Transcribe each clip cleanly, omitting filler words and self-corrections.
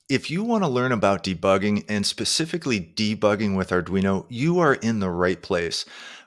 If you want to learn about debugging and specifically debugging with Arduino, you are in the right place.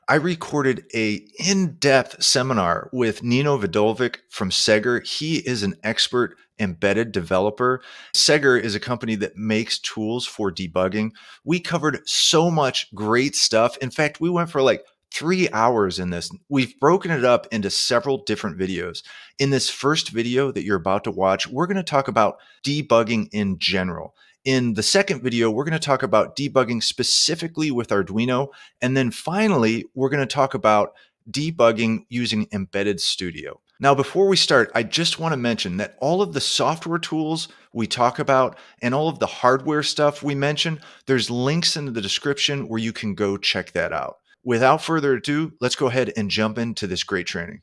I recorded a in-depth seminar with Nino Vidovic from Segger. He is an expert embedded developer. Segger is a company that makes tools for debugging. We covered so much great stuff. In fact, we went for like 3 hours in this. We've broken it up into several different videos. In this first video that you're about to watch, we're going to talk about debugging in general. In the second video, we're going to talk about debugging specifically with Arduino. And then finally, we're going to talk about debugging using Embedded Studio. Now, before we start, I just want to mention that all of the software tools we talk about and all of the hardware stuff we mention, there's links in the description where you can go check that out. Without further ado, let's go ahead and jump into this great training.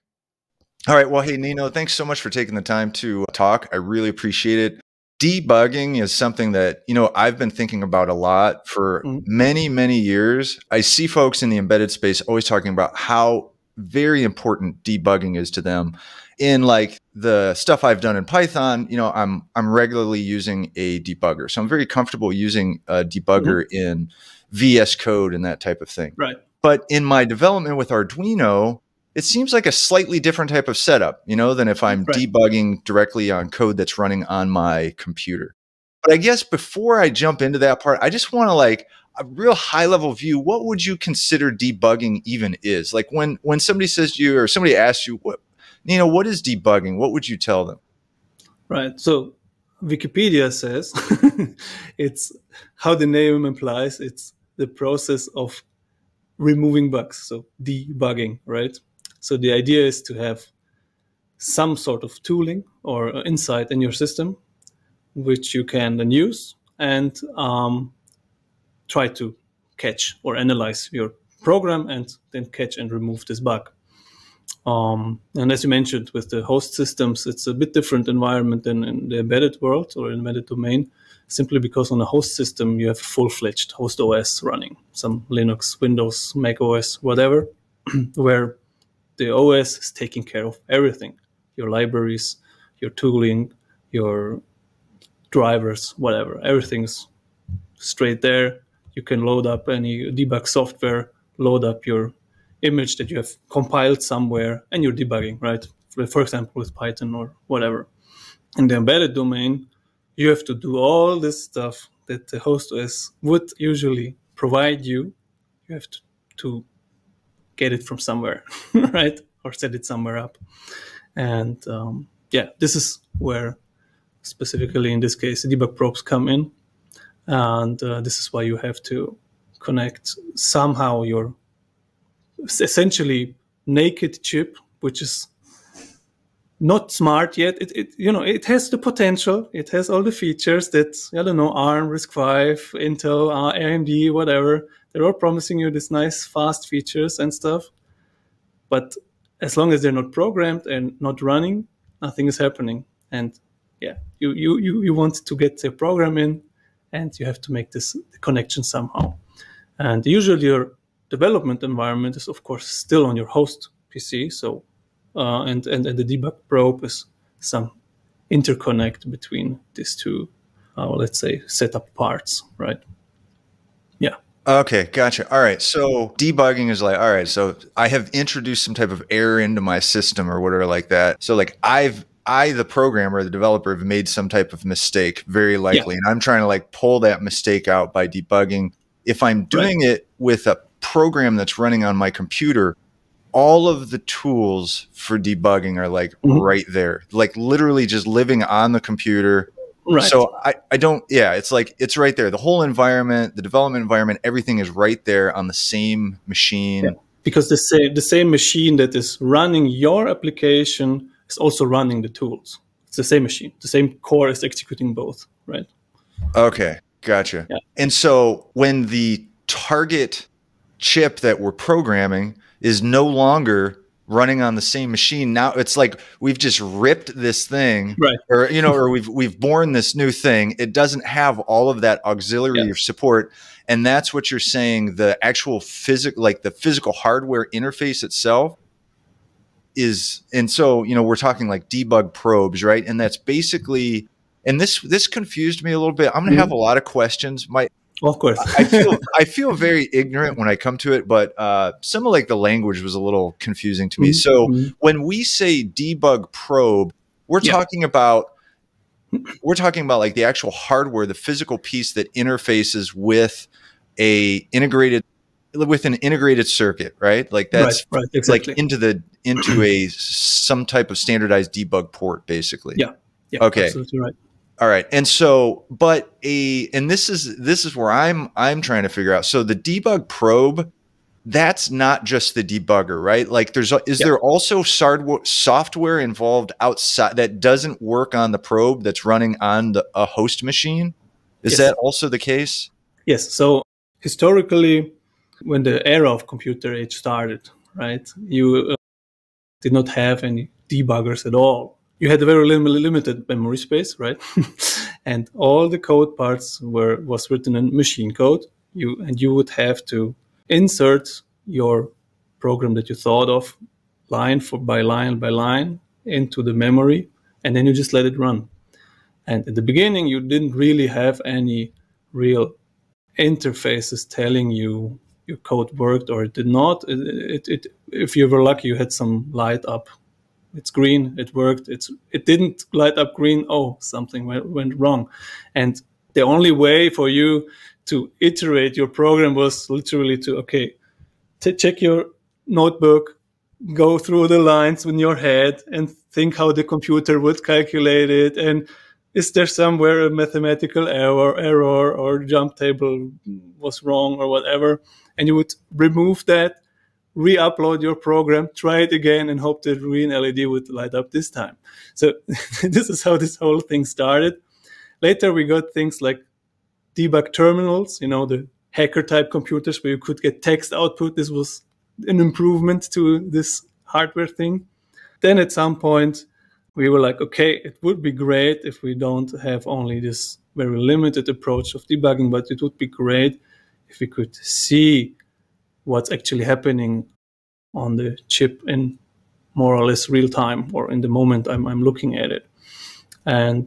All right. Well, hey, Nino, thanks so much for taking the time to talk. I really appreciate it. Debugging is something that, I've been thinking about a lot for many, many years. I see folks in the embedded space always talking about how very important debugging is to them. In like the stuff I've done in Python, I'm regularly using a debugger. So I'm very comfortable using a debugger in VS Code and that type of thing. Right. But in my development with Arduino, it seems like a slightly different type of setup, than if I'm debugging directly on code that's running on my computer. But I guess before I jump into that part, I just want to like a real high level view. What would you consider debugging even is? Like when somebody says to you or somebody asks you, what is debugging? What would you tell them? Right. So Wikipedia says it's how the name implies. It's the process of removing bugs. So debugging, right? So the idea is to have some sort of tooling or insight in your system, which you can then use and try to catch or analyze your program and then catch and remove this bug. And as you mentioned, with the host systems, it's a bit different environment than in the embedded world or embedded domain, simply because on a host system, you have full-fledged host OS running, some Linux, Windows, Mac OS, whatever, where the OS is taking care of everything, your libraries, your tooling, your drivers, whatever. Everything's straight there. You can load up any debug software, load up your image that you have compiled somewhere, and you're debugging, right? For example, with Python or whatever. In the embedded domain, you have to do all this stuff that the host OS would usually provide you. You have to get it from somewhere, right? Or set it somewhere up. And yeah, this is where specifically in this case, the debug probes come in. And this is why you have to connect somehow your essentially naked chip, which is not smart yet. It has the potential. It has all the features that, I don't know, ARM, RISC-V, Intel, AMD, whatever. They're all promising you this nice, fast features and stuff. But as long as they're not programmed and not running, nothing is happening. And yeah, you want to get the program in, and you have to make this connection somehow. And usually your development environment is, of course, still on your host PC. So, and the debug probe is some interconnect between these two, let's say, setup parts, right? Yeah. Okay, gotcha. All right. So debugging is like, all right, so I have introduced some type of error into my system or whatever like that. So like I, the programmer, the developer, have made some type of mistake, very likely. And I'm trying to like pull that mistake out by debugging. If I'm doing it with a program that's running on my computer, all of the tools for debugging are like right there, like literally just living on the computer. Right. So I don't, it's like, it's right there. The whole environment, the development environment, everything is right there on the same machine. Yeah. Because the same machine that is running your application is also running the tools. It's the same machine. The same core is executing both, right? Okay, gotcha. Yeah. And so when the target chip that we're programming is no longer running on the same machine, now it's like we've just ripped this thing, right? Or or we've born this new thing. It doesn't have all of that auxiliary support, and that's what you're saying. The actual the physical hardware interface itself is, and so we're talking like debug probes, right? And that's basically And this confused me a little bit. I'm going to have a lot of questions. Of course. I feel very ignorant when I come to it, but some of like the language was a little confusing to me. So when we say debug probe, we're talking about like the actual hardware, the physical piece that interfaces with an integrated circuit, right? Like that's right, exactly. like into a some type of standardized debug port, basically. Yeah. Okay. Absolutely right. All right. And so, and this is where I'm trying to figure out. So the debug probe, that's not just the debugger, right? Like is there also software involved outside that doesn't work on the probe that's running on a host machine? Is that also the case? Yes. So historically, when the era of computer age started, right, you did not have any debuggers at all. You had a very limited memory space, right? And all the code parts was written in machine code. You would have to insert your program that you thought of line by line into the memory, and then you just let it run. And at the beginning, you didn't really have any real interfaces telling you your code worked or it did not. If you were lucky, you had some light up. It's green, it worked. It didn't light up green. Oh, something went wrong. And the only way for you to iterate your program was literally to, check your notebook, go through the lines in your head and think how the computer would calculate it. And is there somewhere a mathematical error or jump table was wrong or whatever? And you would remove that, re-upload your program, try it again, and hope the green LED would light up this time. So this is how this whole thing started. Later, we got things like debug terminals, the hacker-type computers where you could get text output. This was an improvement to this hardware thing. Then at some point, we were like, okay, it would be great if we don't have only this very limited approach of debugging, but it would be great if we could see what's actually happening on the chip in more or less real time or in the moment I'm looking at it. And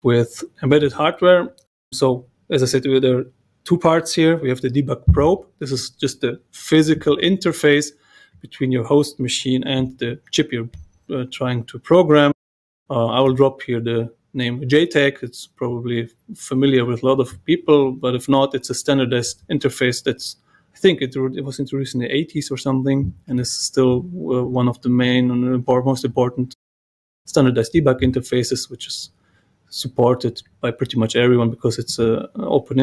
with embedded hardware, so as I said, there are two parts here. We have the debug probe. This is just the physical interface between your host machine and the chip you're trying to program. I will drop here the name JTAG. It's probably familiar with a lot of people, but if not, it's a standardized interface that's, I think it was introduced in the 80s or something, and is still one of the main and most important standardized debug interfaces, which is supported by pretty much everyone because it's an open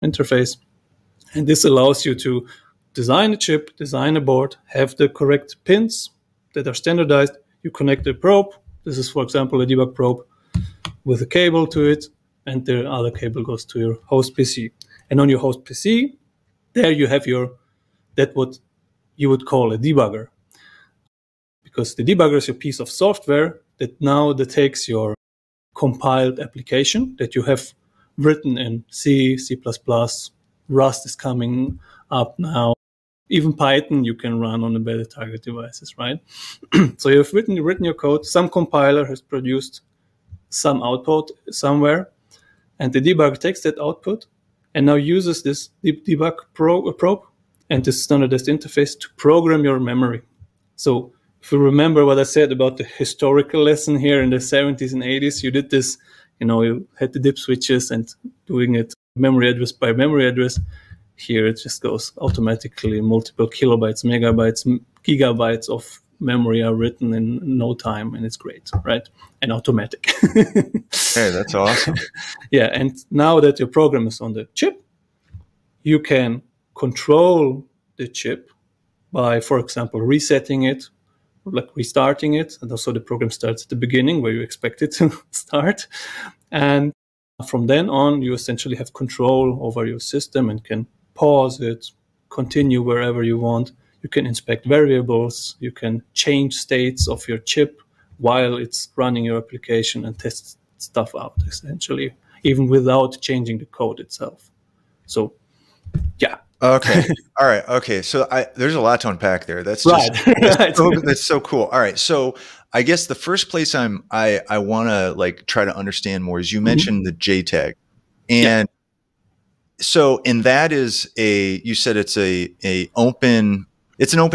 interface. And this allows you to design a chip, design a board, have the correct pins that are standardized. You connect the probe. This is, for example, a debug probe with a cable to it, and the other cable goes to your host PC. And on your host PC, there you have what you would call a debugger. Because the debugger is a piece of software that takes your compiled application that you have written in C, C++, Rust is coming up now. Even Python you can run on embedded target devices, right? So you've written your code, some compiler has produced some output somewhere, and the debugger takes that output and now uses this debug probe and this standardized interface to program your memory. So if you remember what I said about the historical lesson here in the 70s and 80s, you did this, you had the dip switches and doing it memory address by memory address. Here it just goes automatically. Multiple kilobytes, megabytes, gigabytes of memory are written in no time, and it's great, right? And automatic. Hey, that's awesome. Yeah, and now that your program is on the chip, you can control the chip by, for example, resetting it, like restarting it, and also the program starts at the beginning where you expect it to start. And from then on, you essentially have control over your system and can pause it, continue wherever you want. You can inspect variables. You can change states of your chip while it's running your application and test stuff out, essentially, even without changing the code itself. So, yeah. Okay. All right. Okay. So there's a lot to unpack there. That's right. That's so cool. All right. So I guess the first place I want to like try to understand more is you mentioned the JTAG, and so and that is you said it's an open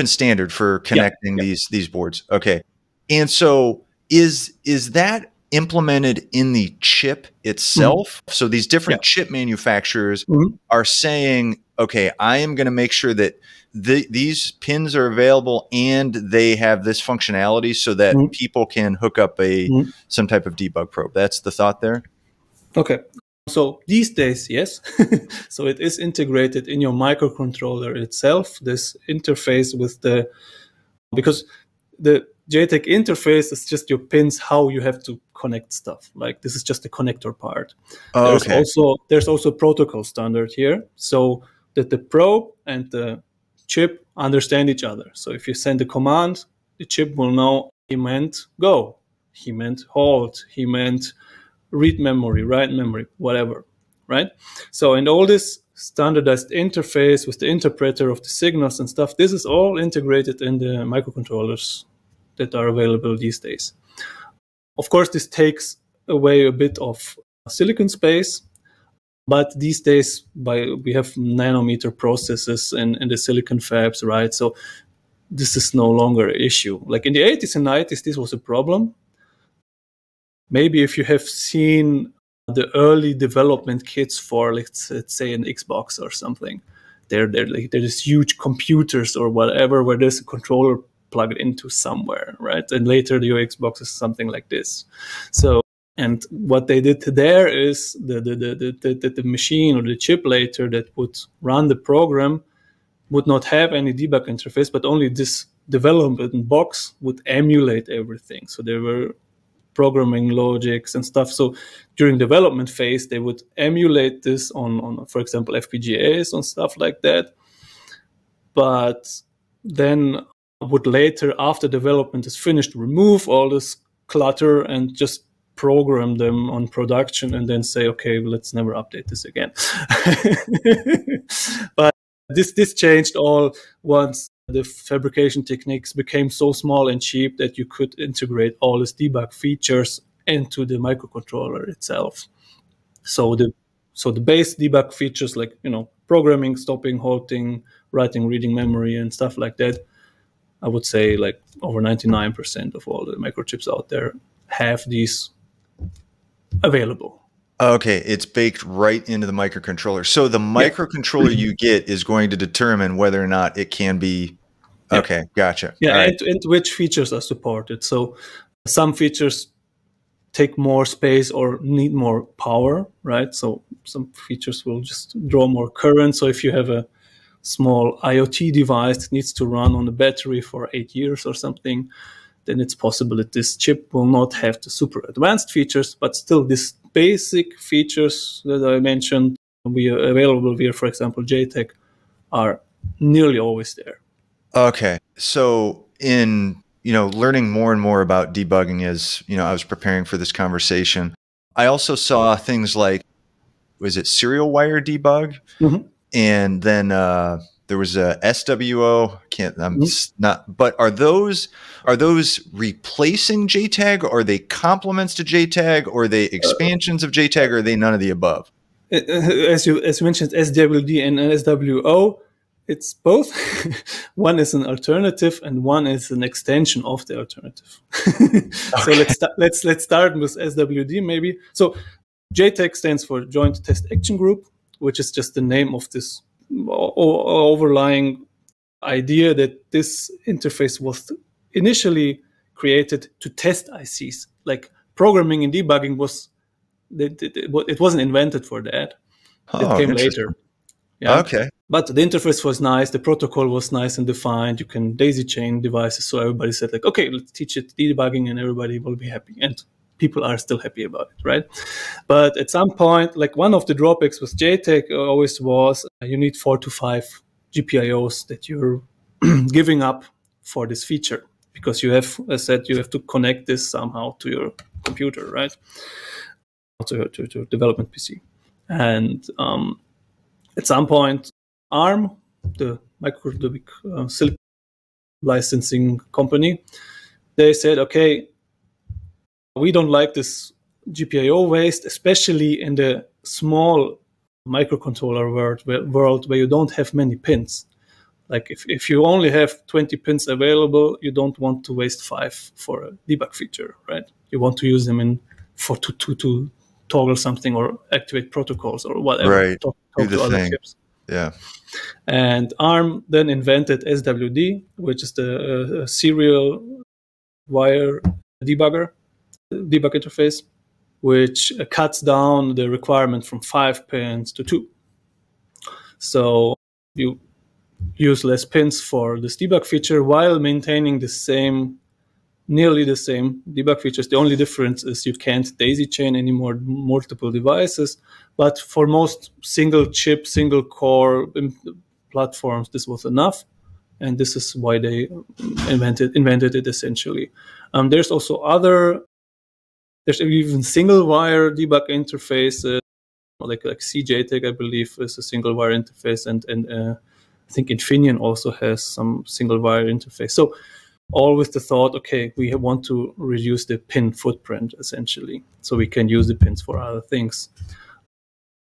standard for connecting these boards. Okay, and so is that implemented in the chip itself? So these different chip manufacturers are saying, okay, I am going to make sure that these pins are available and they have this functionality so that people can hook up some type of debug probe. That's the thought there. Okay. So these days, yes. So it is integrated in your microcontroller itself, this interface with because the JTAG interface is just your pins, how you have to connect stuff. Like this is just the connector part. Oh, there's also a protocol standard here, so that the probe and the chip understand each other. So if you send a command, the chip will know he meant go, he meant hold, he meant read memory, write memory, whatever, right? So in all this standardized interface with the interpreter of the signals and stuff, this is all integrated in the microcontrollers that are available these days. Of course, this takes away a bit of silicon space, but these days we have nanometer processes in the silicon fabs, right? So this is no longer an issue. Like in the 80s and 90s, this was a problem. Maybe if you have seen the early development kits for, let's say, an Xbox or something, there's huge computers or whatever where there's a controller plugged into somewhere, right? And later your Xbox is something like this. So, and what they did there is the machine or the chip later that would run the program would not have any debug interface, but only this development box would emulate everything. So there were programming logics and stuff. So during development phase, they would emulate this on for example, FPGAs and stuff like that. But then would later, after development is finished, remove all this clutter and just program them on production and then say, okay, let's never update this again. But this changed all once the fabrication techniques became so small and cheap that you could integrate all these debug features into the microcontroller itself. So the base debug features like, programming, stopping, halting, writing, reading memory and stuff like that, I would say like over 99% of all the microchips out there have these available. Okay, it's baked right into the microcontroller. So the microcontroller you get is going to determine whether or not it can be. Okay, gotcha. Yeah, and which features are supported. So some features take more space or need more power, right? So some features will just draw more current. So if you have a small IoT device that needs to run on a battery for 8 years or something, then it's possible that this chip will not have the super advanced features, but still these basic features that I mentioned available via, for example, JTAG, are nearly always there. Okay. So in, learning more and more about debugging as, I was preparing for this conversation, I also saw things like, was it serial wire debug? And then there was a SWO. But are those replacing JTAG? Or are they complements to JTAG? Or are they expansions of JTAG? Or are they none of the above? As you mentioned, SWD and SWO, it's both. One is an alternative and one is an extension of the alternative. So let's start with SWD maybe. So JTAG stands for Joint Test Action Group, which is just the name of this overlying idea that this interface was initially created to test ICs. Like programming and debugging it wasn't invented for that. It came later. Yeah. Okay. But the interface was nice. The protocol was nice and defined. You can daisy chain devices. So everybody said like, okay, let's teach it debugging and everybody will be happy. And people are still happy about it, right? But at some point, like one of the drawbacks with JTAG always was you need 4 to 5 GPIOs that you're giving up for this feature because you have, as I said, you have to connect this somehow to your computer, right? To your development PC. And at some point, ARM, the silicon licensing company, they said, okay, We don't like this GPIO waste, especially in the small microcontroller world where you don't have many pins. Like if you only have 20 pins available, you don't want to waste 5 for a debug feature, right? You want to use them to toggle something or activate protocols or whatever. Right. Talk Do the to other thing. chips. Yeah. And ARM then invented SWD, which is the serial wire debug interface, which cuts down the requirement from 5 pins to 2. So you use less pins for this debug feature while maintaining nearly the same debug features. The only difference is you can't daisy chain anymore multiple devices. But for most single chip, single core platforms, this was enough. And this is why they invented it essentially. There's even single wire debug interfaces, like JTAG, I believe, is a single wire interface, and I think Infineon also has some single wire interface. So all with the thought, okay, we want to reduce the pin footprint essentially, so we can use the pins for other things.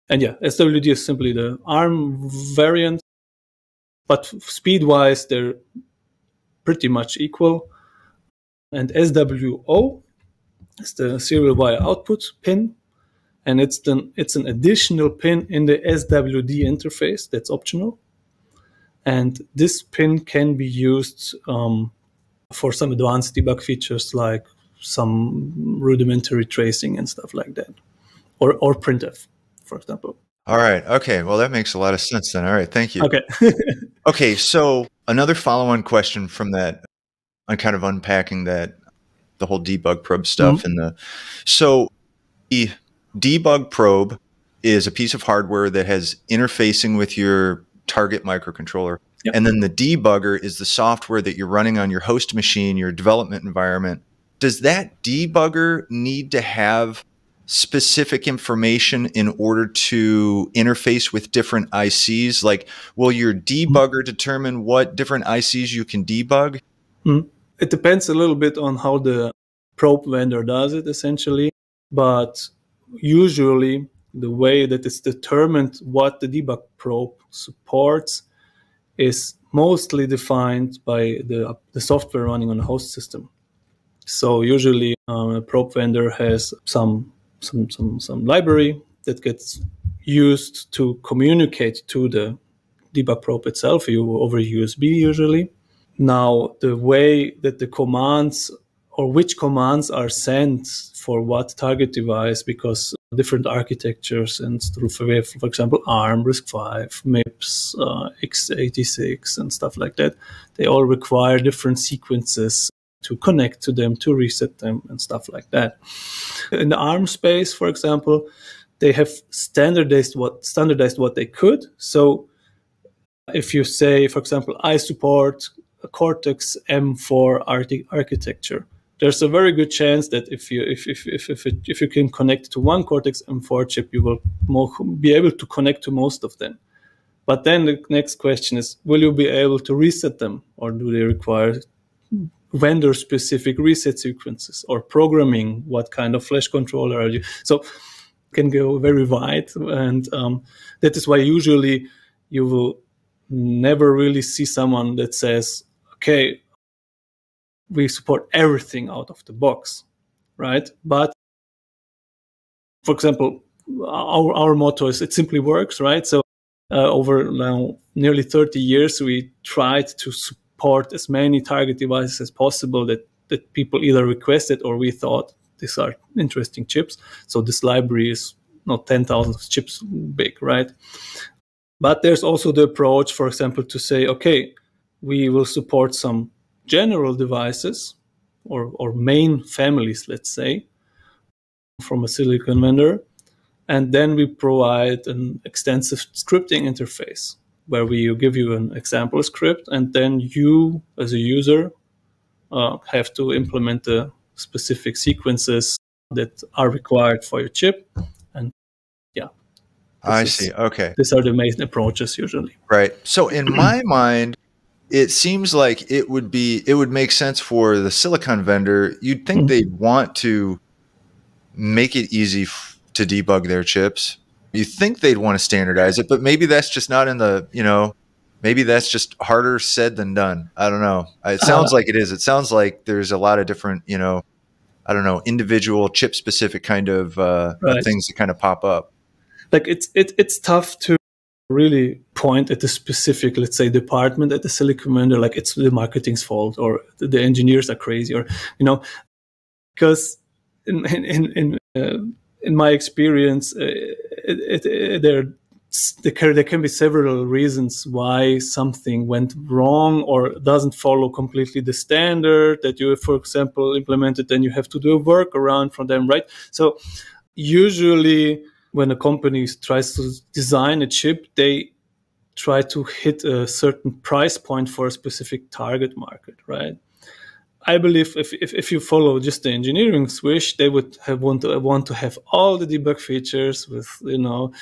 And yeah, SWD is simply the ARM variant, but speed-wise, they're pretty much equal. And SWO is the serial wire output pin, and it's an additional pin in the SWD interface that's optional. And this pin can be used for some advanced debug features like some rudimentary tracing and stuff like that, or printf, for example. All right. Okay. Well, that makes a lot of sense then. All right. Thank you. Okay. Okay. So another follow-on question from that, on kind of unpacking that, the whole debug probe stuff. Mm-hmm. So the debug probe is a piece of hardware that has interfacing with your target microcontroller. Yep. And then the debugger is the software that you're running on your host machine, your development environment. Does that debugger need to have specific information in order to interface with different ICs? Like, will your debugger determine what different ICs you can debug? It depends a little bit on how the probe vendor does it, essentially. But usually, the way that it's determined what the debug probe supports is mostly defined by the software running on the host system. So usually, a probe vendor has some library that gets used to communicate to the debug probe itself over USB usually. Now, the way that the commands or which commands are sent for what target device, because different architectures and for example, ARM, RISC-V, MIPS, x86 and stuff like that, they all require different sequences to connect to them, to reset them and stuff like that. In the ARM space, for example, they have standardized what they could. So if you say, for example, I support a Cortex M4 architecture, there's a very good chance that if you can connect to one Cortex M4 chip, you will be able to connect to most of them. But then the next question is, will you be able to reset them, or do they require vendor-specific reset sequences or programming? What kind of flash controller are you? So it can go very wide, and that is why usually you will never really see someone that says, okay, we support everything out of the box, right? But for example, our motto is it simply works, right? So over now nearly 30 years, we tried to support as many target devices as possible that people either requested or we thought these are interesting chips. So this library is not 10,000 chips big, right? But there's also the approach, for example, to say, okay, we will support some general devices or main families, let's say, from a silicon vendor. And then we provide an extensive scripting interface where we give you an example script, and then you, as a user, have to implement the specific sequences that are required for your chip. And yeah. I see. Okay. These are the main approaches usually. Right. So in my mind, it seems like it would make sense for the silicon vendor. You'd think they'd want to make it easy to debug their chips. You think they'd want to standardize it, but maybe that's just not in the, maybe that's just harder said than done. I don't know. It sounds like it is. It sounds like there's a lot of different, I don't know, individual chip specific kind of things that kind of pop up. Like it's tough to really point at a specific, let's say, department at the silicon vendor, like it's the marketing's fault or the engineers are crazy, or because in my experience, there can be several reasons why something went wrong or doesn't follow completely the standard that you, for example, implemented. Then you have to do a workaround from them, right? So usually when a company tries to design a chip, they try to hit a certain price point for a specific target market, right? I believe if you follow just the engineering swish, they would want to have all the debug features with and all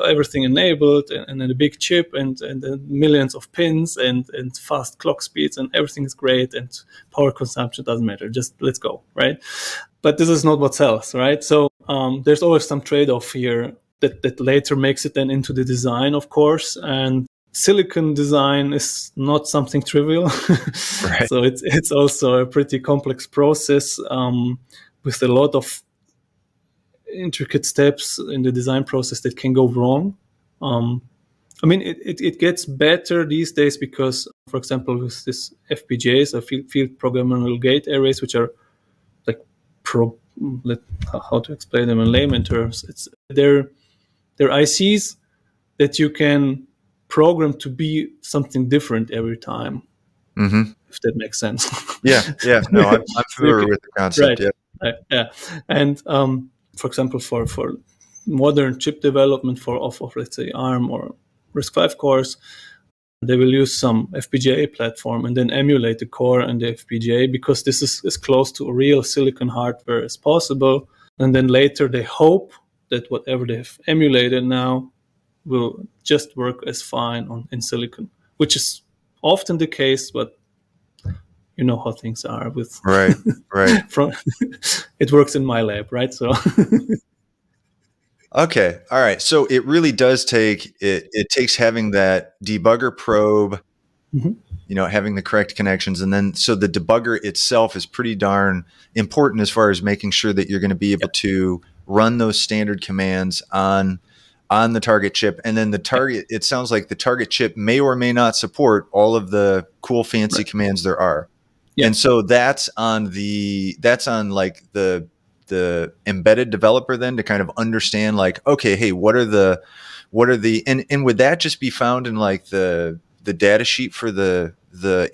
everything enabled, and then a big chip and millions of pins and fast clock speeds, and everything is great, and power consumption doesn't matter. Just let's go, right? But this is not what sells, right? So there's always some trade-off here that later makes it then into the design, of course, and silicon design is not something trivial. Right. So it's also a pretty complex process with a lot of intricate steps in the design process that can go wrong. I mean, it gets better these days because, for example, with this FPGAs, field programmable gate arrays, which are like how to explain them in layman terms. They're ICs that you can program to be something different every time, if that makes sense. Yeah. No, I'm familiar with the concept. Right. Yeah. And for example, for modern chip development of let's say ARM or RISC-V cores, they will use some FPGA platform and then emulate the core and the FPGA because this is as close to real silicon hardware as possible. And then later they hope that whatever they've emulated now will just work as fine in silicon, which is often the case, but you know how things are with right. It works in my lab, right? So okay, all right. So it really does take it takes having that debugger probe, having the correct connections, and then so the debugger itself is pretty darn important as far as making sure that you're going to be able to run those standard commands on the target chip. And then the target, it sounds like the target chip may or may not support all of the cool fancy commands there are. Yeah. And so that's on like the embedded developer then to kind of understand like, okay, hey, what are the and would that just be found in like the data sheet for the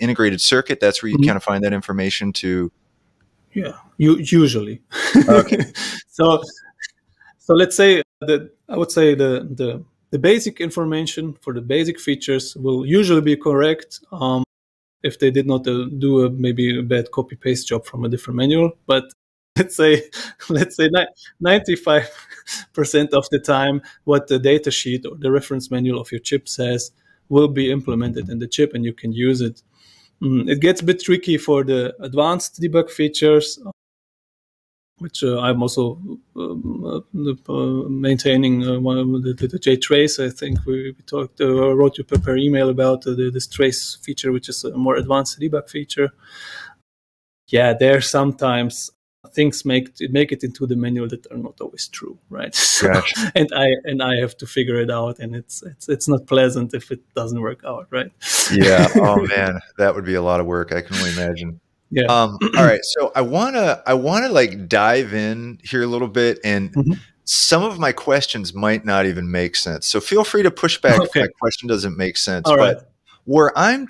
integrated circuit? That's where you kind of find that information to. Yeah, usually. Okay. So let's say that I would say the basic information for the basic features will usually be correct if they did not do maybe a bad copy paste job from a different manual. But let's say 95% of the time, what the data sheet or the reference manual of your chip says will be implemented in the chip, and you can use it. It gets a bit tricky for the advanced debug features, which I'm also maintaining the JTrace. I think we talked, wrote you per email about this trace feature, which is a more advanced debug feature. Yeah, there sometimes things make it into the manual that are not always true, right? So, gotcha. and I have to figure it out, and it's not pleasant if it doesn't work out, right? Yeah. Oh man, that would be a lot of work. I can only imagine. Yeah. All right. So I wanna like dive in here a little bit, and some of my questions might not even make sense. So feel free to push back if my question doesn't make sense. All right. But what I'm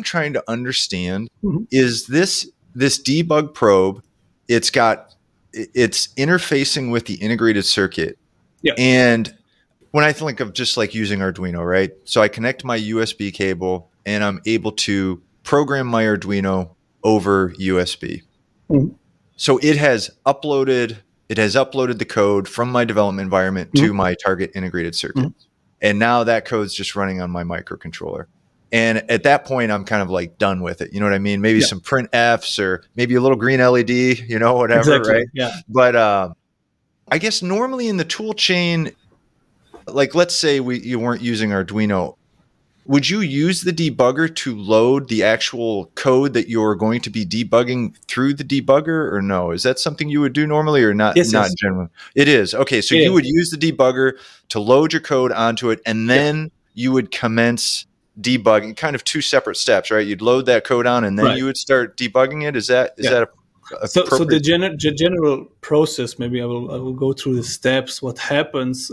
trying to understand is this debug probe. It's interfacing with the integrated circuit. Yeah. And when I think of just like using Arduino, right? So I connect my USB cable and I'm able to program my Arduino over USB. So it has uploaded the code from my development environment to my target integrated circuit. And now that code's just running on my microcontroller. And at that point, I'm kind of like done with it. You know what I mean? Maybe Yeah. some print Fs or maybe a little green LED, you know, whatever, Exactly. right? Yeah. But I guess normally in the tool chain, like let's say you weren't using Arduino, would you use the debugger to load the actual code that you're going to be debugging through the debugger, or no? Is that something you would do normally, or not? Yes. Not Yes. generally. It is. Okay, so Yeah. you would use the debugger to load your code onto it, and Yeah. then you would commence debugging, kind of two separate steps, right? You'd load that code on, and then Right. you would start debugging it. Is that So appropriate? the general process, maybe I will go through the steps. What happens?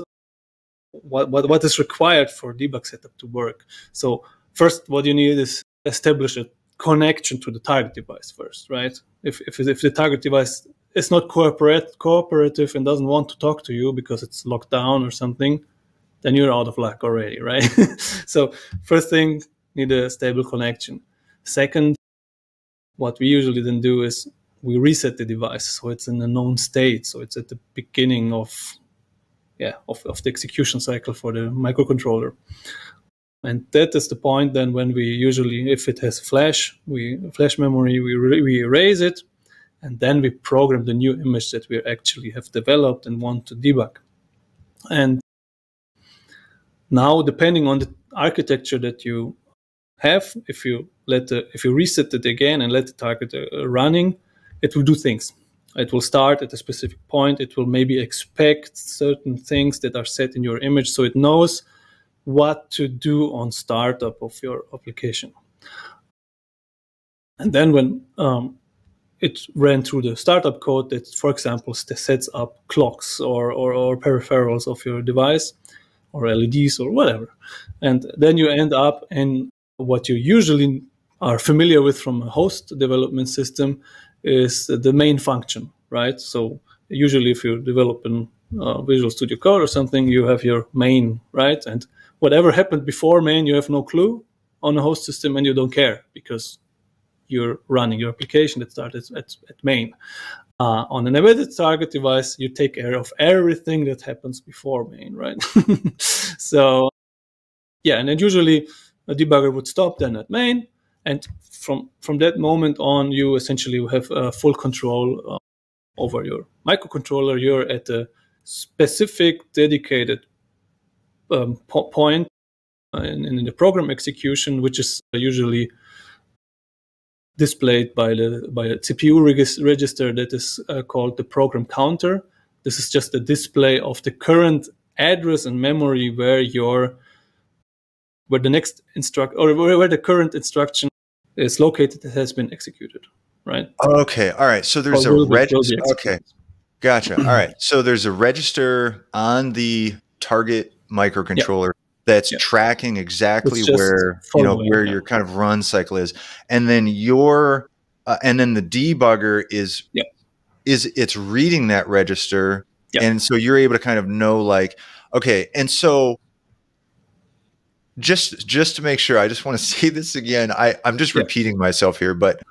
What is required for debug setup to work? So first, what you need is establish a connection to the target device first, right? If the target device is not cooperative and doesn't want to talk to you because it's locked down or something, then you're out of luck already, right? So first thing, need a stable connection. Second, what we usually then do is we reset the device so it's in a known state, so it's at the beginning of the execution cycle for the microcontroller. And that is the point then when we usually, if it has flash memory, we erase it, and then we program the new image that we actually have developed and want to debug. And now, depending on the architecture that you have, if you reset it again and let the target running, it will do things. It will start at a specific point. It will maybe expect certain things that are set in your image, so it knows what to do on startup of your application. And then when it ran through the startup code that, for example, sets up clocks or peripherals of your device or LEDs or whatever. And then you end up in what you usually are familiar with from a host development system is the main function, right? So usually if you develop in Visual Studio Code or something, you have your main, right? And whatever happened before main, you have no clue on a host system and you don't care because you're running your application that started at main. On an embedded target device, you take care of everything that happens before main, right? So, yeah, and then usually a debugger would stop then at main, and from that moment on, you essentially have full control over your microcontroller. You're at a specific dedicated point in the program execution, which is usually displayed by a CPU register that is called the program counter. This is just a display of the current address and memory where the next where the current instruction is located that has been executed, right? Okay, all right. So there's a register. Okay, gotcha. All right. So there's a register on the target microcontroller that's tracking exactly where your kind of run cycle is, and then and then the debugger is it's reading that register, and so you're able to kind of know like, okay, and so just to make sure, I just want to say this again. I'm just repeating myself here, but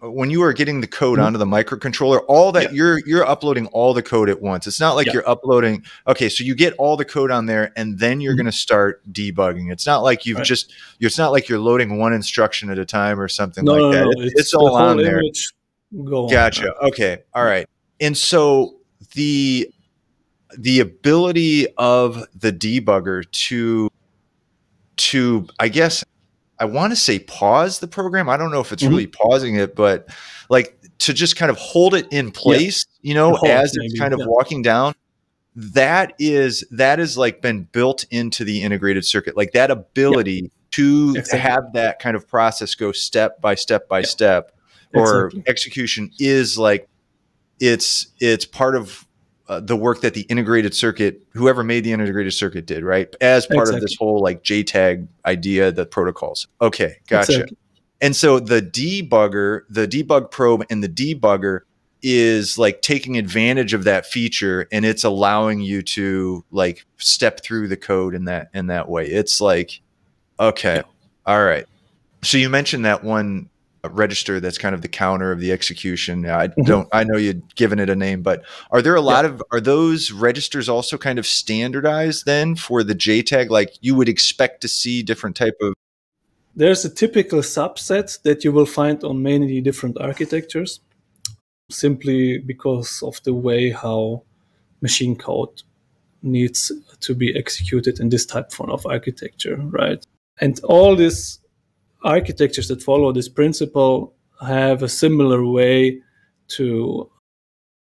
when you are getting the code onto the microcontroller, all that you're uploading all the code at once. It's not like you're uploading. Okay, so you get all the code on there, and then you're going to start debugging. It's not like it's not like you're loading one instruction at a time or something like that. No. It's all on there. Gotcha. Okay. All right. And so the ability of the debugger to I guess I want to say pause the program. I don't know if it's really pausing it, but like to just kind of hold it in place, as it's kind of walking down. That is like been built into the integrated circuit, like that ability to have that kind of process go step by step by step, or execution is like it's part of the work that the integrated circuit, whoever made the integrated circuit did, right? As part of this whole like JTAG idea, the protocols. Okay, gotcha. And so the debug probe and the debugger is like taking advantage of that feature, and it's allowing you to like step through the code in that way. It's like, okay, all right. So you mentioned that one register that's kind of the counter of the execution. I know you'd given it a name, but are there are those registers also kind of standardized then for the JTAG? Like you would expect to see different type of There's a typical subset that you will find on many different architectures, simply because of the way how machine code needs to be executed in this type of architecture, right? And all these architectures that follow this principle have a similar way to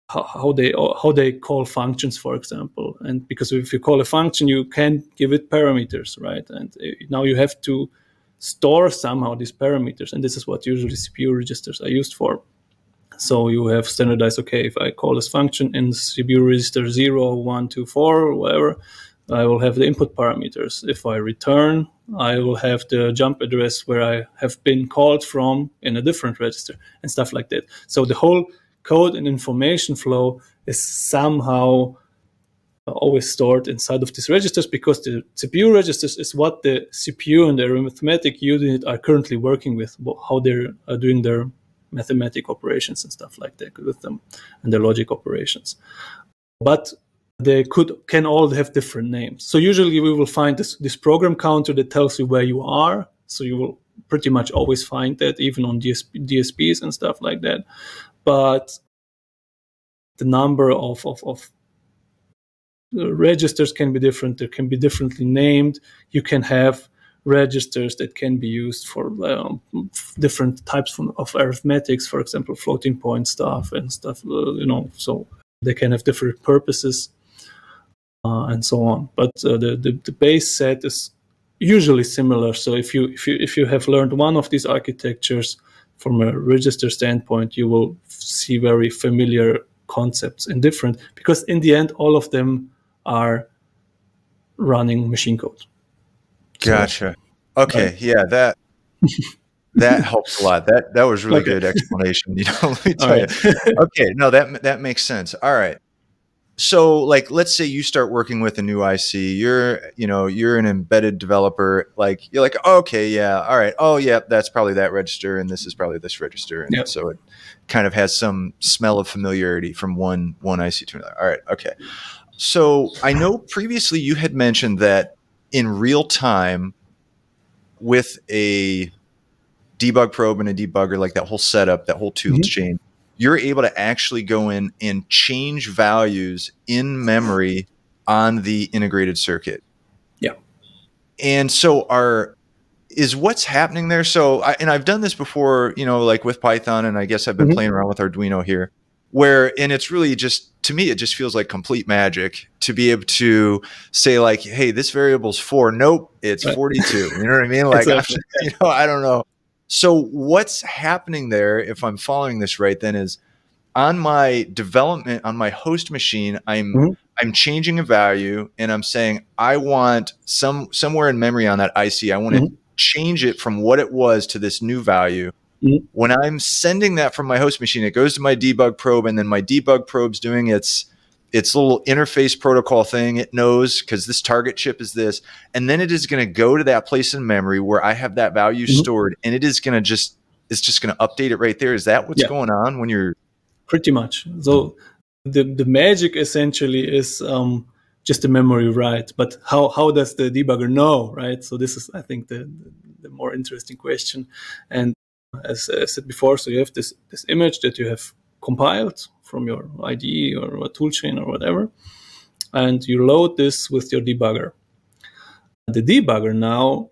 how they call functions, for example. And because if you call a function, you can't give it parameters, right? And now you have to store somehow these parameters, and this is what usually CPU registers are used for. So you have standardized, okay, if I call this function in CPU register 0, 1, 2, 4, or whatever, I will have the input parameters. If I return, I will have the jump address where I have been called from in a different register and stuff like that. So the whole code and information flow is somehow always stored inside of these registers, because the CPU registers is what the CPU and the arithmetic unit are currently working with, how they're doing their mathematic operations and stuff like that with them, and their logic operations. But they can all have different names. So usually we will find this program counter that tells you where you are. So you will pretty much always find that, even on DSPs and stuff like that. But the number of registers can be different. They can be differently named. You can have registers that can be used for different types of arithmetics, for example, floating point stuff and stuff, so they can have different purposes and so on. But the base set is usually similar. So if you have learned one of these architectures from a register standpoint, you will see very familiar concepts and different, because in the end, all of them are running machine code. Gotcha. Okay. Yeah, that helps a lot. That was really good explanation. Let me tell you. Okay. No, that makes sense. All right. So like, let's say you start working with a new IC, you're an embedded developer. Like you're like, oh, okay, yeah. All right. Oh yeah, that's probably that register. And this is probably this register. And so it kind of has some smell of familiarity from one IC to another. All right. Okay. So I know previously you had mentioned that in real time with a debug probe and a debugger, like that whole setup, that whole tool chain, you're able to actually go in and change values in memory on the integrated circuit. Yeah. And so is what's happening there. So I've done this before, like with Python, and I guess I've been playing around with Arduino here, and it's really just, to me, it just feels like complete magic to be able to say like, hey, this variable's 4. Nope, it's 42. You know what I mean? Like, I don't know. So what's happening there, if I'm following this right, then is on my development, on my host machine, I'm changing a value, and I'm saying I want somewhere in memory on that IC, I want to change it from what it was to this new value. When I'm sending that from my host machine, it goes to my debug probe, and then my debug probe's doing its little interface protocol thing. It knows because this target chip is this, and then it is going to go to that place in memory where I have that value stored, and it is going to it's just going to update it right there. Is that what's going on when you're pretty much? So the magic essentially is just the memory write, but how does the debugger know, right? So this is, I think, the more interesting question. And as I said before, so you have this image that you have compiled from your IDE or a toolchain or whatever, and you load this with your debugger. The debugger now,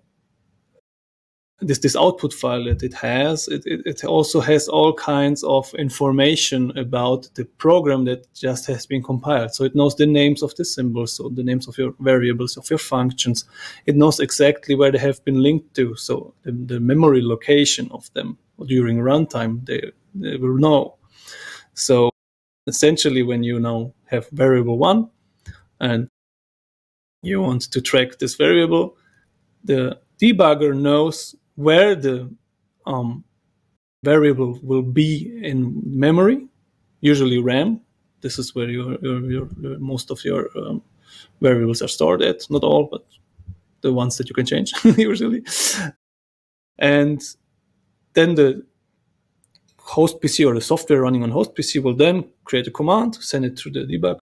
this output file that it has, it also has all kinds of information about the program that just has been compiled. So it knows the names of the symbols, so the names of your variables, of your functions. It knows exactly where they have been linked to, so the memory location of them during runtime, they will know. So essentially, when you now have variable 1 and you want to track this variable, the debugger knows where the variable will be in memory, usually RAM. This is where your most of your variables are stored at. Not all, but the ones that you can change usually. And then the host PC or the software running on host PC will then create a command, send it through the debug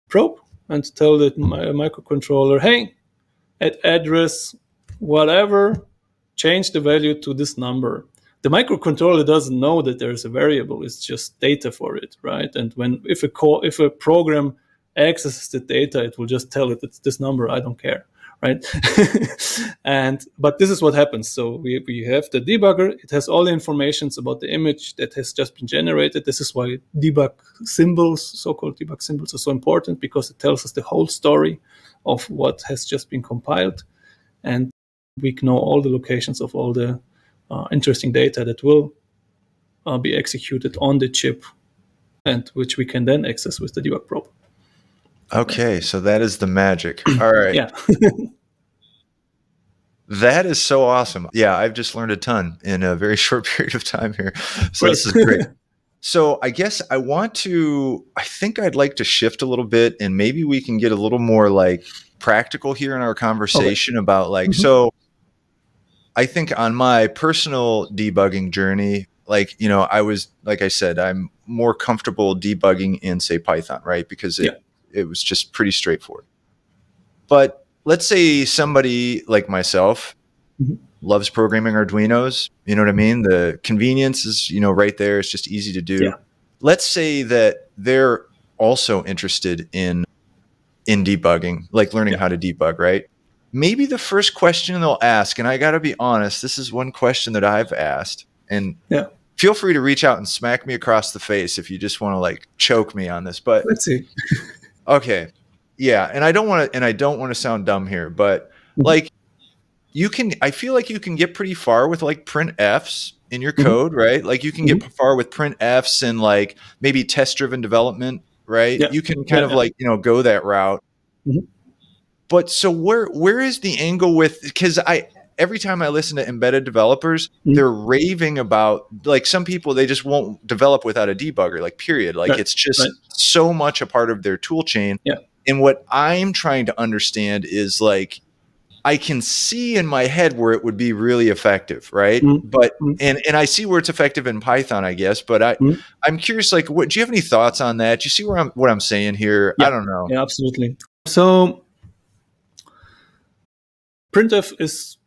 probe, and tell the microcontroller, hey, at address whatever, change the value to this number. The microcontroller doesn't know that there's a variable. It's just data for it, right? And if a program accesses the data, it will just tell it it's this number. I don't care, right? But this is what happens. So we have the debugger. It has all the information about the image that has just been generated. This is why debug symbols, so-called debug symbols, are so important, because it tells us the whole story of what has just been compiled, and we know all the locations of all the interesting data that will be executed on the chip, and which we can then access with the debug probe. Okay, so that is the magic. All right. Yeah. That is so awesome. Yeah, I've just learned a ton in a very short period of time here. So this is great. So I guess I think I'd like to shift a little bit, and maybe we can get a little more like practical here in our conversation about like, so I think on my personal debugging journey, like, you know, like I said, I'm more comfortable debugging in, say, Python, right? Because it was just pretty straightforward. But let's say somebody like myself loves programming Arduinos. You know what I mean? The convenience is, you know, right there. It's just easy to do. Yeah. Let's say that they're also interested in debugging, like learning how to debug, right? Maybe the first question they'll ask, and I got to be honest, this is one question that I've asked, and feel free to reach out and smack me across the face if you just want to like choke me on this. But let's see. Okay. Yeah. And I don't want to sound dumb here, but like I feel like you can get pretty far with like printfs in your code, right? Like you can get far with printfs and like maybe test driven development, right? Yeah. You can kind of like, you know, go that route. But so where is the angle with, because every time I listen to embedded developers, they're raving about, like, some people, they just won't develop without a debugger, like, period. Like it's just so much a part of their tool chain. Yeah. And what I'm trying to understand is like, I can see in my head where it would be really effective, right? But and I see where it's effective in Python, I guess. But I'm curious, like, do you have any thoughts on that? Do you see what I'm saying here? Yeah. I don't know. Yeah, absolutely. So printf is,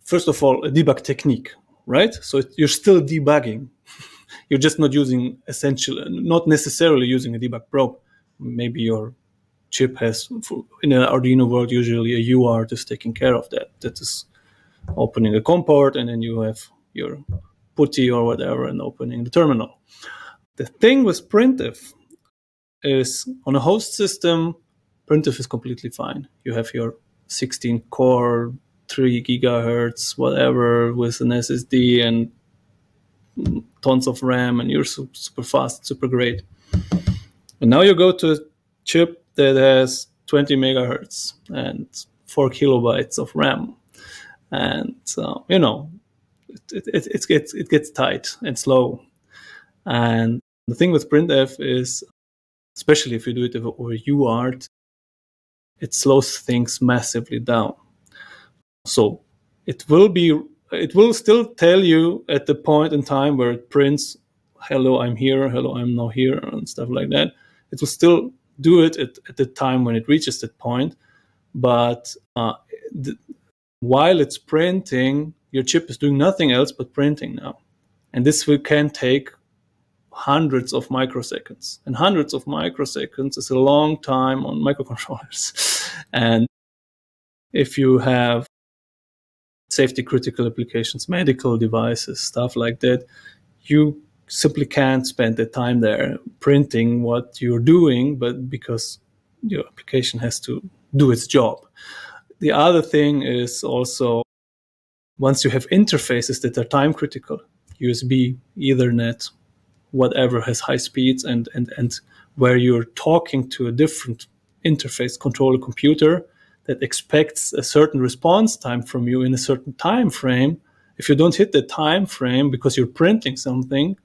first of all, a debug technique, right? So you're still debugging. You're just not not necessarily using a debug probe. Maybe your chip has, in an Arduino world, usually a UART is taking care of that. That is opening a COM port, and then you have your PuTTY or whatever and opening the terminal. The thing with printf is, on a host system, printf is completely fine. You have your 16 core, 3 gigahertz, whatever, with an SSD and tons of RAM, and you're super fast, super great. But now you go to a chip that has 20 megahertz and 4 kilobytes of RAM, and you know, it gets tight and slow. And the thing with printf is, especially if you do it over UART, it slows things massively down. So it will still tell you at the point in time where it prints, hello, I'm here, hello, I'm now here, and stuff like that. It will still do it at the time when it reaches that point. But while it's printing, your chip is doing nothing else but printing now. And this can take hundreds of microseconds. And hundreds of microseconds is a long time on microcontrollers. And if you have safety critical applications, medical devices, stuff like that, you simply can't spend the time there printing what you're doing, but because your application has to do its job. The other thing is also, once you have interfaces that are time critical, USB, Ethernet, whatever has high speeds, and where you're talking to a different interface controller computer that expects a certain response time from you in a certain time frame. If you don't hit the time frame because you're printing something,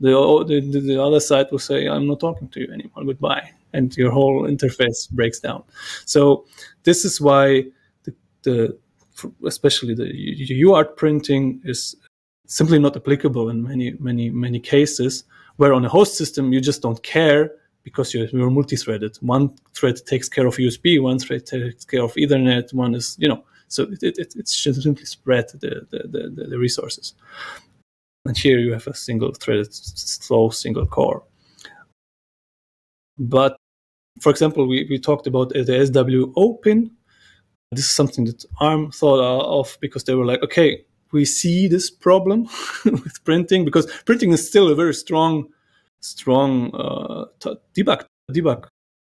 the other side will say, I'm not talking to you anymore, goodbye. And your whole interface breaks down. So this is why especially the UART printing is simply not applicable in many cases, where on a host system you just don't care because you're multi-threaded. One thread takes care of USB, one thread takes care of Ethernet, one is, you know, So it should simply spread the resources. And here you have a single threaded, slow single core. But for example, we talked about the SWO pin. This is something that ARM thought of because they were like, okay, we see this problem with printing, because printing is still a very strong debug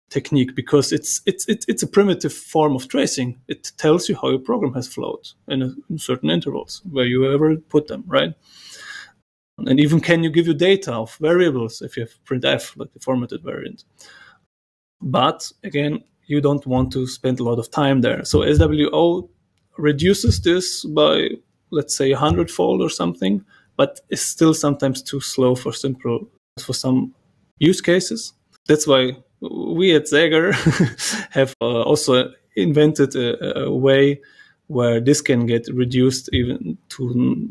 technique, because it's a primitive form of tracing. It tells you how your program has flowed in certain intervals where you ever put them, right? And even can you give you data of variables if you have printf, like the formatted variant. But again, you don't want to spend a lot of time there. So SWO reduces this by, let's say, 100-fold or something, but it's still sometimes too slow for some use cases. That's why we at SEGGER have also invented a way where this can get reduced even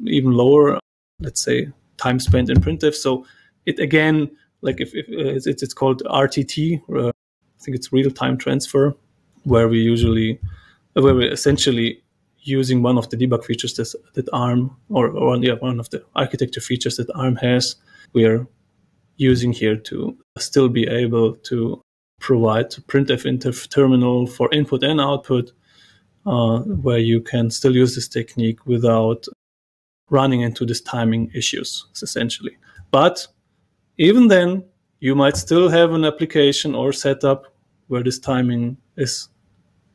lower, let's say, time spent in printf. So it again, like if it's called RTT, I think it's real-time transfer, where we're essentially using one of the debug features that ARM, or one of the architecture features that ARM has, we are using here to still be able to provide printf terminal for input and output, where you can still use this technique without running into these timing issues, essentially. But even then, you might still have an application or setup where this timing is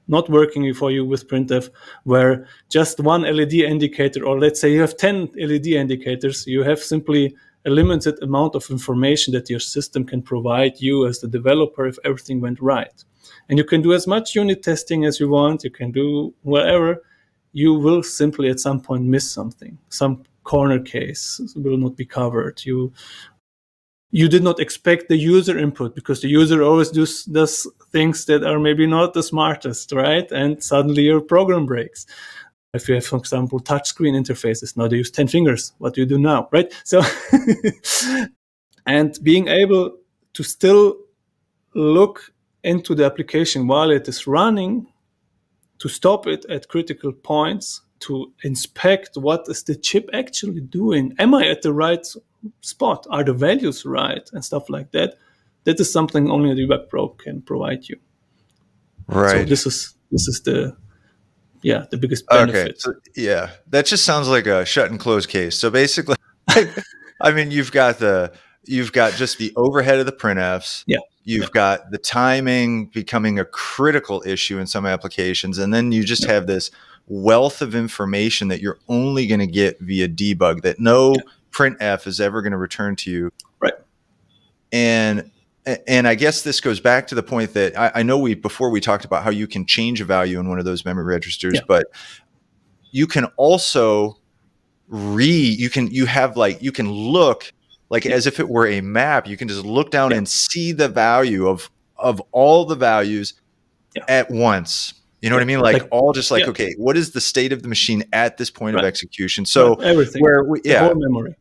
not working for you with printf, where just one LED indicator, or let's say you have 10 LED indicators, you have simply a limited amount of information that your system can provide you as the developer if everything went right. And you can do as much unit testing as you want, you can do whatever, you will simply at some point miss something. Some corner case will not be covered. You did not expect the user input, because the user always does things that are maybe not the smartest, right? And suddenly your program breaks. If you have, for example, touchscreen interfaces, now they use 10 fingers. What do you do now, right? So, and being able to still look into the application while it is running, to stop it at critical points, to inspect what is the chip actually doing. Am I at the right spot? Are the values right? And stuff like that. That is something only a Debug Probe can provide you. Right. So this is the biggest benefit. Okay. So, yeah, that just sounds like a shut and close case. So basically, I mean, you've got just the overhead of the printfs. Yeah. You've got the timing becoming a critical issue in some applications, and then you just have this wealth of information that you're only going to get via debug, that no printf is ever going to return to you. Right. And I guess this goes back to the point that I know before we talked about how you can change a value in one of those memory registers, but you can also you can look like as if it were a map. You can just look down and see the value of all the values at once. You know what I mean? Like all just like, okay, what is the state of the machine at this point of execution? So everything, the whole memory.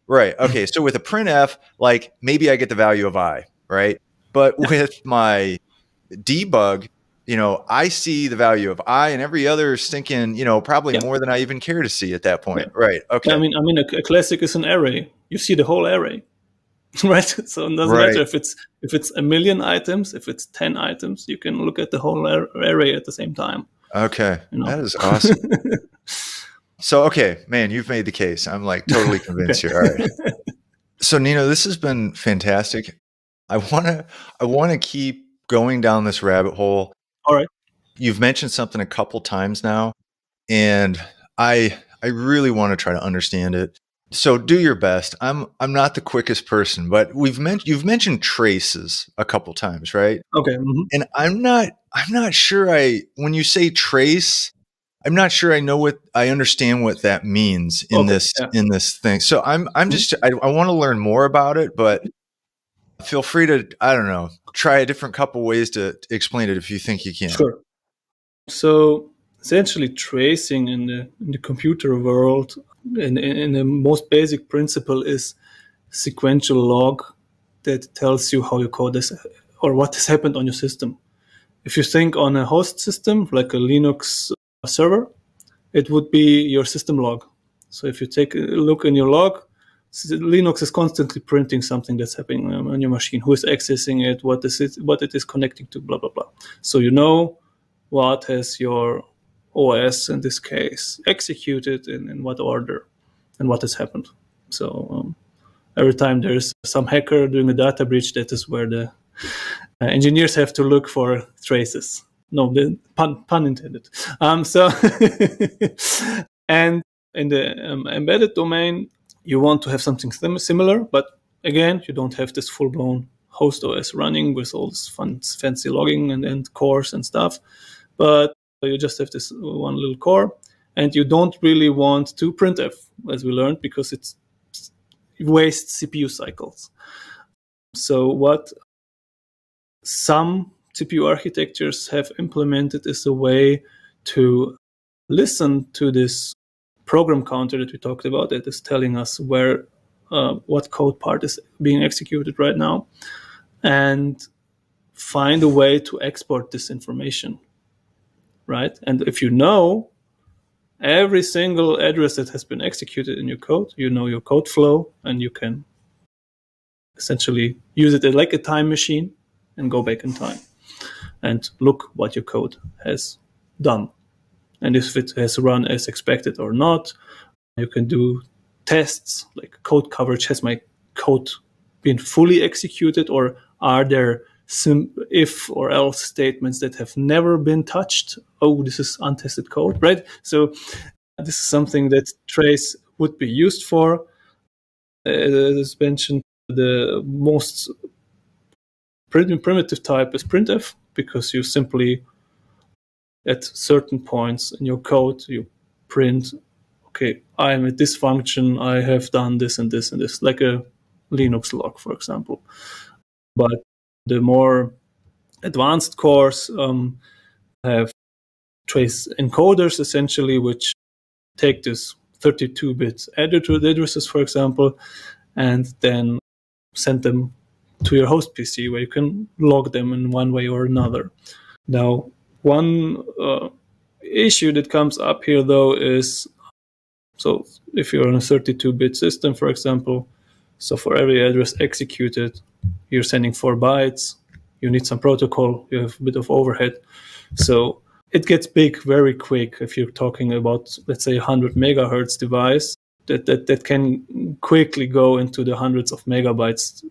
Right. Okay. So with a printf, like maybe I get the value of I, right? But with my debug, I see the value of I and every other stinking, probably more than I even care to see at that point. Right. Okay. I mean, a classic is an array. You see the whole array, right? So it doesn't matter if it's a million items, if it's 10 items, you can look at the whole array at the same time. Okay. That is awesome. So, okay, man, you've made the case. I'm like totally convinced here. All right. So, Nino, this has been fantastic. I want to keep going down this rabbit hole. All right. You've mentioned something a couple times now, and I really want to try to understand it. So do your best. I'm not the quickest person, but you've mentioned traces a couple times, right? Okay. And I'm not sure when you say trace, I'm not sure I understand what that means in this thing. So I want to learn more about it, but feel free to, I don't know, try a different couple ways to explain it if you think you can. Sure. So essentially tracing in the computer world, in the most basic principle, is sequential log that tells you how your code is or what has happened on your system. If you think on a host system like a Linux server, it would be your system log. So if you take a look in your log, Linux is constantly printing something that's happening on your machine, who is accessing it, what it is connecting to, blah, blah, blah. So you know what has your OS, in this case, executed in what order and what has happened. So every time there's some hacker doing a data breach, that is where the engineers have to look for traces. No, the pun intended. And in the embedded domain, you want to have something similar, but again, you don't have this full-blown host OS running with all this fancy logging and cores and stuff, but you just have this one little core, and you don't really want to printf, as we learned, because it wastes CPU cycles. So what some CPU architectures have implemented is a way to listen to this program counter that we talked about, that is telling us where what code part is being executed right now, and find a way to export this information, right? And if you know every single address that has been executed in your code, you know your code flow, and you can essentially use it like a time machine and go back in time and look what your code has done. And if it has run as expected or not, you can do tests like code coverage. Has my code been fully executed, or are there some if or else statements that have never been touched? Oh, this is untested code, right? So this is something that trace would be used for. As mentioned, the most primitive type is printf, because you simply, at certain points in your code, you print, okay, I'm at this function, I have done this and this and this, like a Linux log, for example. But the more advanced cores have trace encoders, essentially, which take this 32-bit addresses, for example, and then send them to your host PC, where you can log them in one way or another. Now, one issue that comes up here, though, is, so if you're on a 32-bit system, for example, so for every address executed, you're sending 4 bytes, you need some protocol, you have a bit of overhead. So it gets big very quick if you're talking about, let's say, 100 megahertz device that can quickly go into the hundreds of megabytes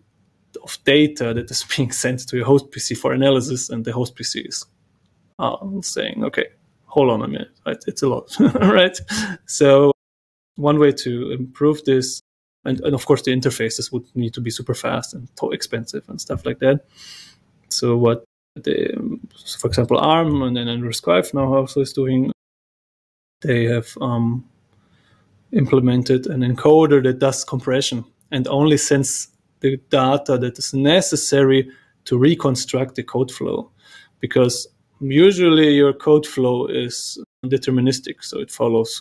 of data that is being sent to your host PC for analysis, and the host PC is saying, okay, hold on a minute, right? It's a lot, right? So one way to improve this, and of course the interfaces would need to be super fast and expensive and stuff like that. So what for example, ARM and then RISC-V now also is doing, they have implemented an encoder that does compression and only sends the data that is necessary to reconstruct the code flow, because usually your code flow is deterministic, so it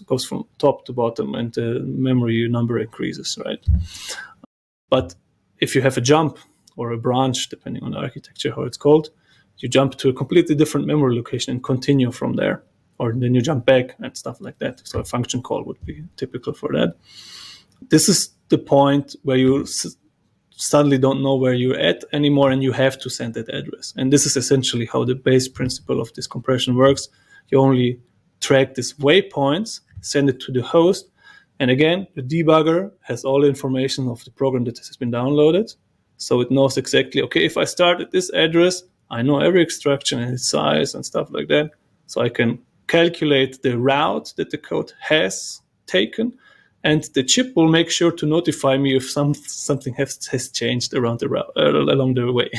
goes from top to bottom, and the memory number increases, right? But if you have a jump or a branch, depending on the architecture, how it's called, you jump to a completely different memory location and continue from there, or then you jump back and stuff like that. So a function call would be typical for that. This is the point where you suddenly don't know where you're at anymore, and you have to send that address. And this is essentially how the base principle of this compression works. You only track these waypoints, send it to the host, and again, the debugger has all the information of the program that has been downloaded, so it knows exactly, okay, if I start at this address, I know every instruction and its size and stuff like that, so I can calculate the route that the code has taken, and the chip will make sure to notify me if something has changed around the route, along the way.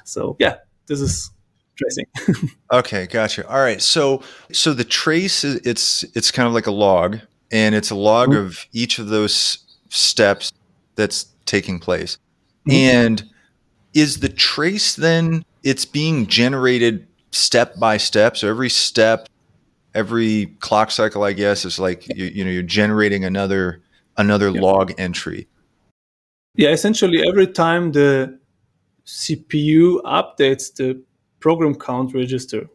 So yeah, this is tracing. Okay, gotcha. All right, so the trace it's kind of like a log, and it's a log of each of those steps that's taking place. And is the trace then, it's being generated step by step? So every step, every clock cycle, I guess, is like you're generating another log entry. Yeah, essentially every time the CPU updates the program count register,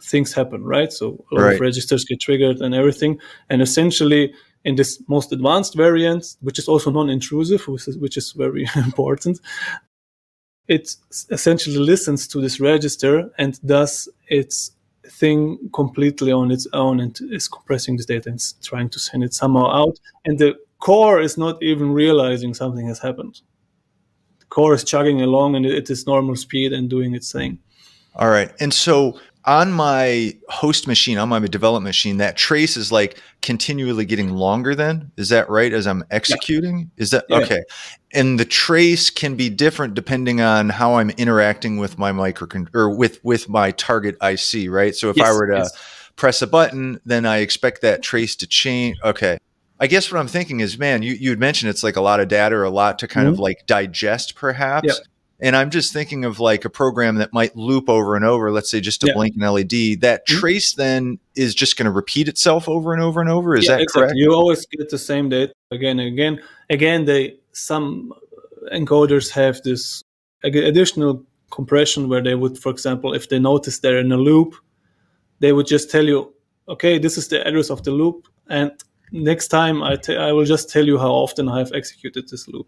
things happen, right? So a lot of Right. registers get triggered and everything. And essentially, in this most advanced variant, which is also non-intrusive, which is very important, it essentially listens to this register and does its thing completely on its own and is compressing this data and trying to send it somehow out. And the core is not even realizing something has happened. The core is chugging along and at its normal speed and doing its thing. All right. And so on my host machine, on my development machine, that trace is like continually getting longer then? Is that right? As I'm executing? Is that okay? And the trace can be different depending on how I'm interacting with my or with my target IC, right? So if I were to press a button, then I expect that trace to change. Okay. I guess what I'm thinking is, man, you had mentioned it's like a lot of data or a lot to kind of like digest perhaps. And I'm just thinking of like a program that might loop over and over, let's say just to blink an LED. That trace then is just going to repeat itself over and over and over. Is that correct? You always get the same data again and again. Again, some encoders have this additional compression where they would, for example, if they notice they're in a loop, they would just tell you, okay, this is the address of the loop. And next time I will just tell you how often I have executed this loop.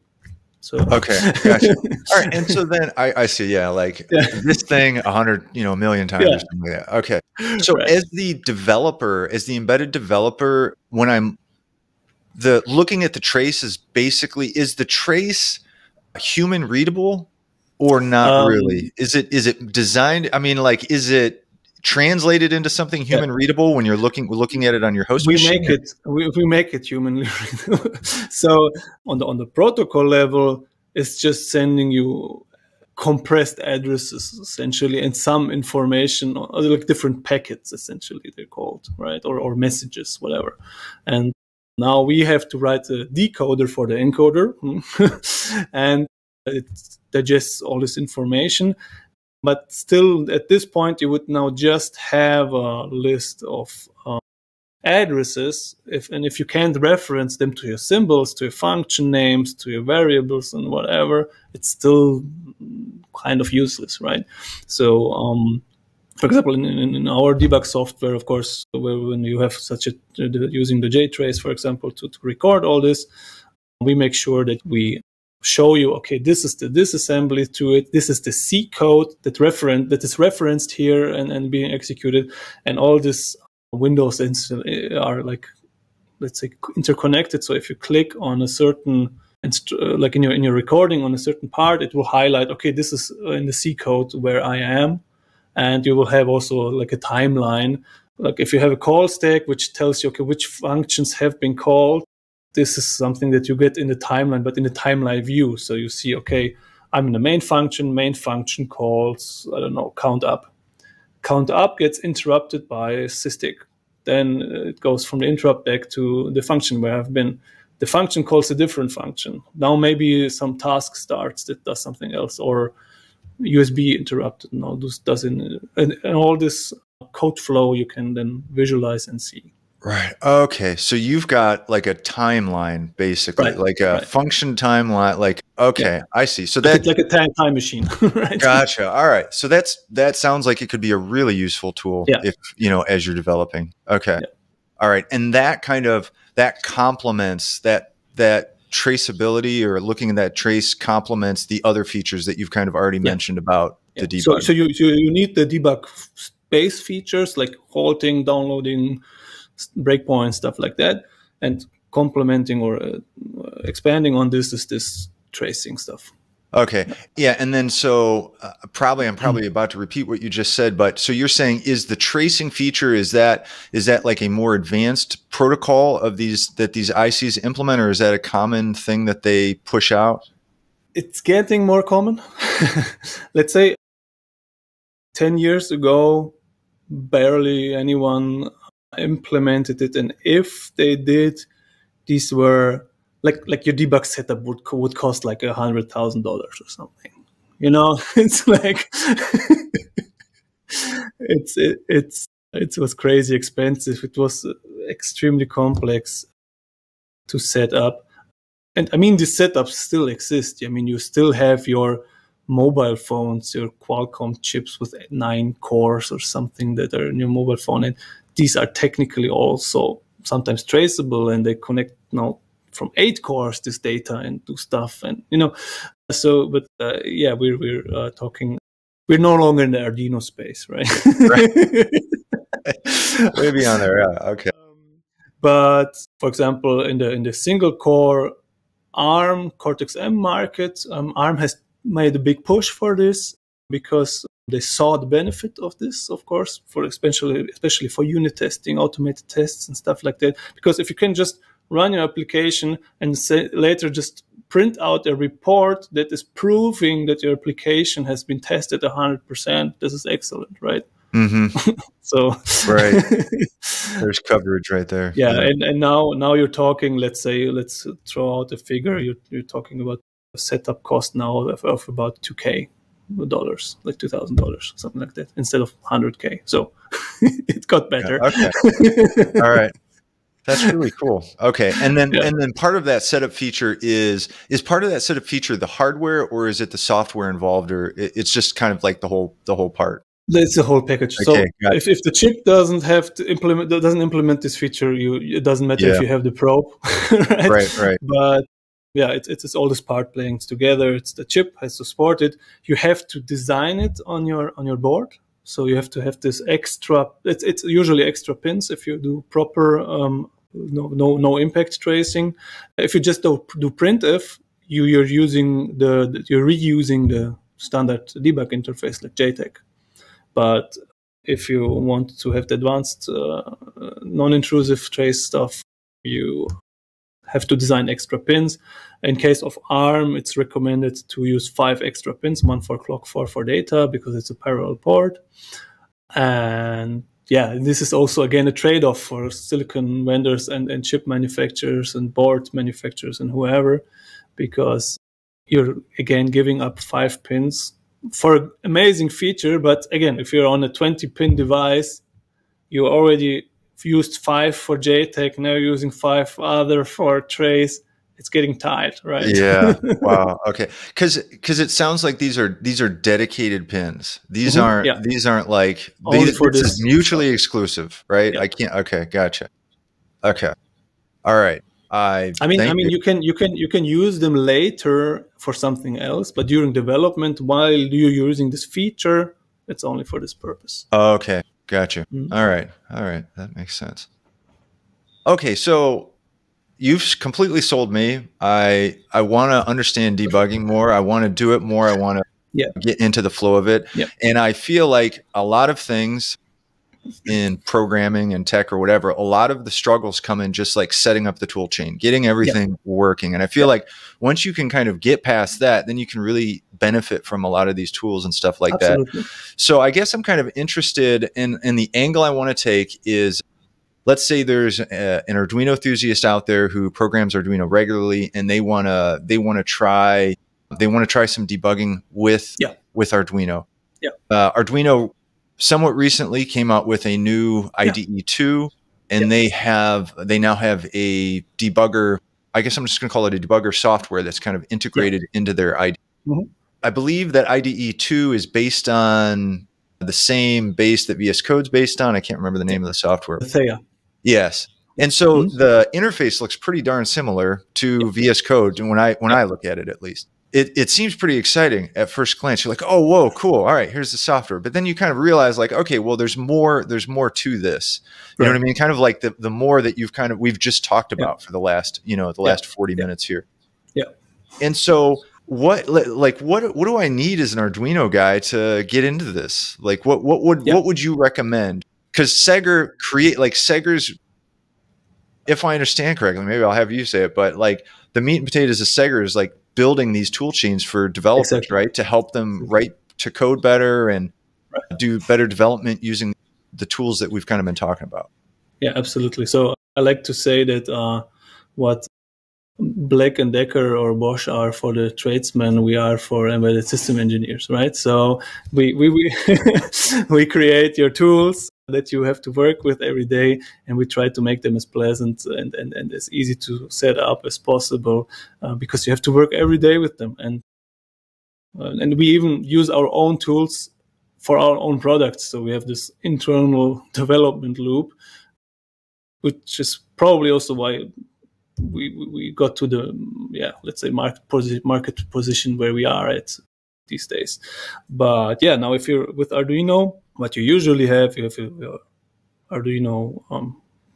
So okay, gotcha. All right, and so then I see, this thing 100, a million times or something like that. Okay, so as the developer, as the embedded developer, when I'm looking at the trace is the trace human readable or not really? Is it designed? I mean, like, is it translated into something human readable when you're looking at it on your host machine? We make it human readable. So on the protocol level, it's just sending you compressed addresses essentially and some information, or like different packets essentially they're called, right? Or messages, whatever. And now we have to write a decoder for the encoder and it digests all this information. But still, at this point, you would now just have a list of addresses. If you can't reference them to your symbols, to your function names, to your variables, and whatever, it's still kind of useless, right? So, for example, in our debug software, of course, when you have using the JTrace, for example, to record all this, we make sure that we show you, okay, this is the disassembly to it. This is the C code that is referenced here and being executed, and all these windows are like, let's say, interconnected. So if you click on a certain, like in your recording on a certain part, it will highlight, okay, this is in the C code where I am, and you will have also like a timeline. Like if you have a call stack which tells you, okay, which functions have been called. This is something that you get in the timeline, but in the timeline view. So you see, okay, I'm in the main function calls, I don't know, count up. Count up gets interrupted by sysdig. Then it goes from the interrupt back to the function where I've been. The function calls a different function. Now maybe some task starts that does something else, or USB interrupted. Now this doesn't, and all this code flow you can then visualize and see. Right. Okay. So you've got like a timeline, basically, like a function timeline. Like, okay, I see. So that's like a time machine. Right? Gotcha. All right. So that sounds like it could be a really useful tool if, as you're developing. Okay. All right. And that complements that traceability, or looking at that trace complements the other features that you've kind of already mentioned about the debug. So you need the debug base features like halting, downloading, breakpoint, stuff like that, and complementing or expanding on this is this tracing stuff. Okay. Yeah. And then so I'm probably about to repeat what you just said, but so you're saying, is the tracing feature, is that like a more advanced protocol of these ICs implement, or is that a common thing that they push out? It's getting more common. Let's say 10 years ago, barely anyone implemented it, and if they did, these were like your debug setup would cost like $100,000 or something. It's like it was crazy expensive. It was extremely complex to set up, and I mean these setups still exist. I mean you still have your mobile phones, your Qualcomm chips with 9 cores or something that are in your mobile phone, and these are technically also sometimes traceable, and they connect now from 8 cores this data and do stuff, and so. But yeah, we're talking. We're no longer in the Arduino space, right? Way beyond there. Yeah. Okay. But for example, in the single core ARM Cortex-M market, ARM has made a big push for this because they saw the benefit of this, of course, for especially for unit testing, automated tests and stuff like that. Because if you can just run your application and later just print out a report that is proving that your application has been tested 100%, this is excellent, right? Mm-hmm. So right, there's coverage right there. Yeah. And now you're talking. Let's throw out a figure. You're talking about a setup cost now of about $2,000, like $2,000, something like that, instead of $100K. So it got better. Yeah, okay. All right. That's really cool. Okay. And then part of that setup feature is part of that setup feature the hardware, or is it the software involved, or it's just kind of like the whole part? It's the whole package. Okay, so if the chip doesn't implement this feature, it doesn't matter if you have the probe, right? Right. But yeah, it's all this part playing together. It's the chip has to support it. You have to design it on your board. So you have to have this extra. It's usually extra pins if you do proper no impact tracing. If you just do printf, you're reusing the standard debug interface like JTAG. But if you want to have the advanced non-intrusive trace stuff, you have to design extra pins. In case of ARM, it's recommended to use 5 extra pins, 1 for clock, 4 for data, because it's a parallel port. And yeah, this is also, again, a trade-off for silicon vendors and chip manufacturers and board manufacturers and whoever, because you're, again, giving up 5 pins for an amazing feature. But again, if you're on a 20-pin device, you already used 5 for JTAG, now you're using 5 other for trace. It's getting tight, right? Yeah. Wow. Okay. Because it sounds like these are dedicated pins. These aren't like this is mutually exclusive, right? Yeah. I can't. Okay. Gotcha. Okay. All right. I mean, you can use them later for something else, but during development, while you're using this feature, it's only for this purpose. Okay, gotcha. Mm-hmm. All right, that makes sense. Okay, so you've completely sold me. I want to understand debugging more. I want to do it more. I want to get into the flow of it. Yeah. And I feel like a lot of things in programming and tech or whatever, a lot of the struggles come in just like setting up the tool chain, getting everything working. And I feel like once you can kind of get past that, then you can really benefit from a lot of these tools and stuff like that. So I guess I'm kind of interested in the angle I want to take is, let's say there's an Arduino enthusiast out there who programs Arduino regularly, and they want to try some debugging with Arduino. Yeah. Arduino somewhat recently came out with a new IDE 2, and they now have a debugger. I guess I'm just going to call it a debugger software that's kind of integrated into their IDE. Mm-hmm. I believe that IDE 2 is based on the same base that VS Code's based on. I can't remember the name of the software. Thea. Yes. And so the interface looks pretty darn similar to VS Code when I look at it, at least. It seems pretty exciting at first glance. You're like, oh, whoa, cool. All right, here's the software. But then you kind of realize, like, okay, well, there's more to this. You know what I mean? Kind of like the more that we've just talked about for the last 40 minutes here. Yeah. And so what do I need as an Arduino guy to get into this? Like, what would you recommend? Because Segger's, if I understand correctly, maybe I'll have you say it, but like the meat and potatoes of Segger is like building these tool chains for developers, right? To help them write to code better and do better development using the tools that we've kind of been talking about. Yeah, absolutely. So I like to say that what Black and Decker or Bosch are for the tradesmen, we are for embedded system engineers, right? So we we create your tools that you have to work with every day, and we try to make them as pleasant and as easy to set up as possible, because you have to work every day with them. And And we even use our own tools for our own products. So we have this internal development loop, which is probably also why we got to the, let's say market position where we are at these days. But yeah, now if you're with Arduino, what you usually have, you have your Arduino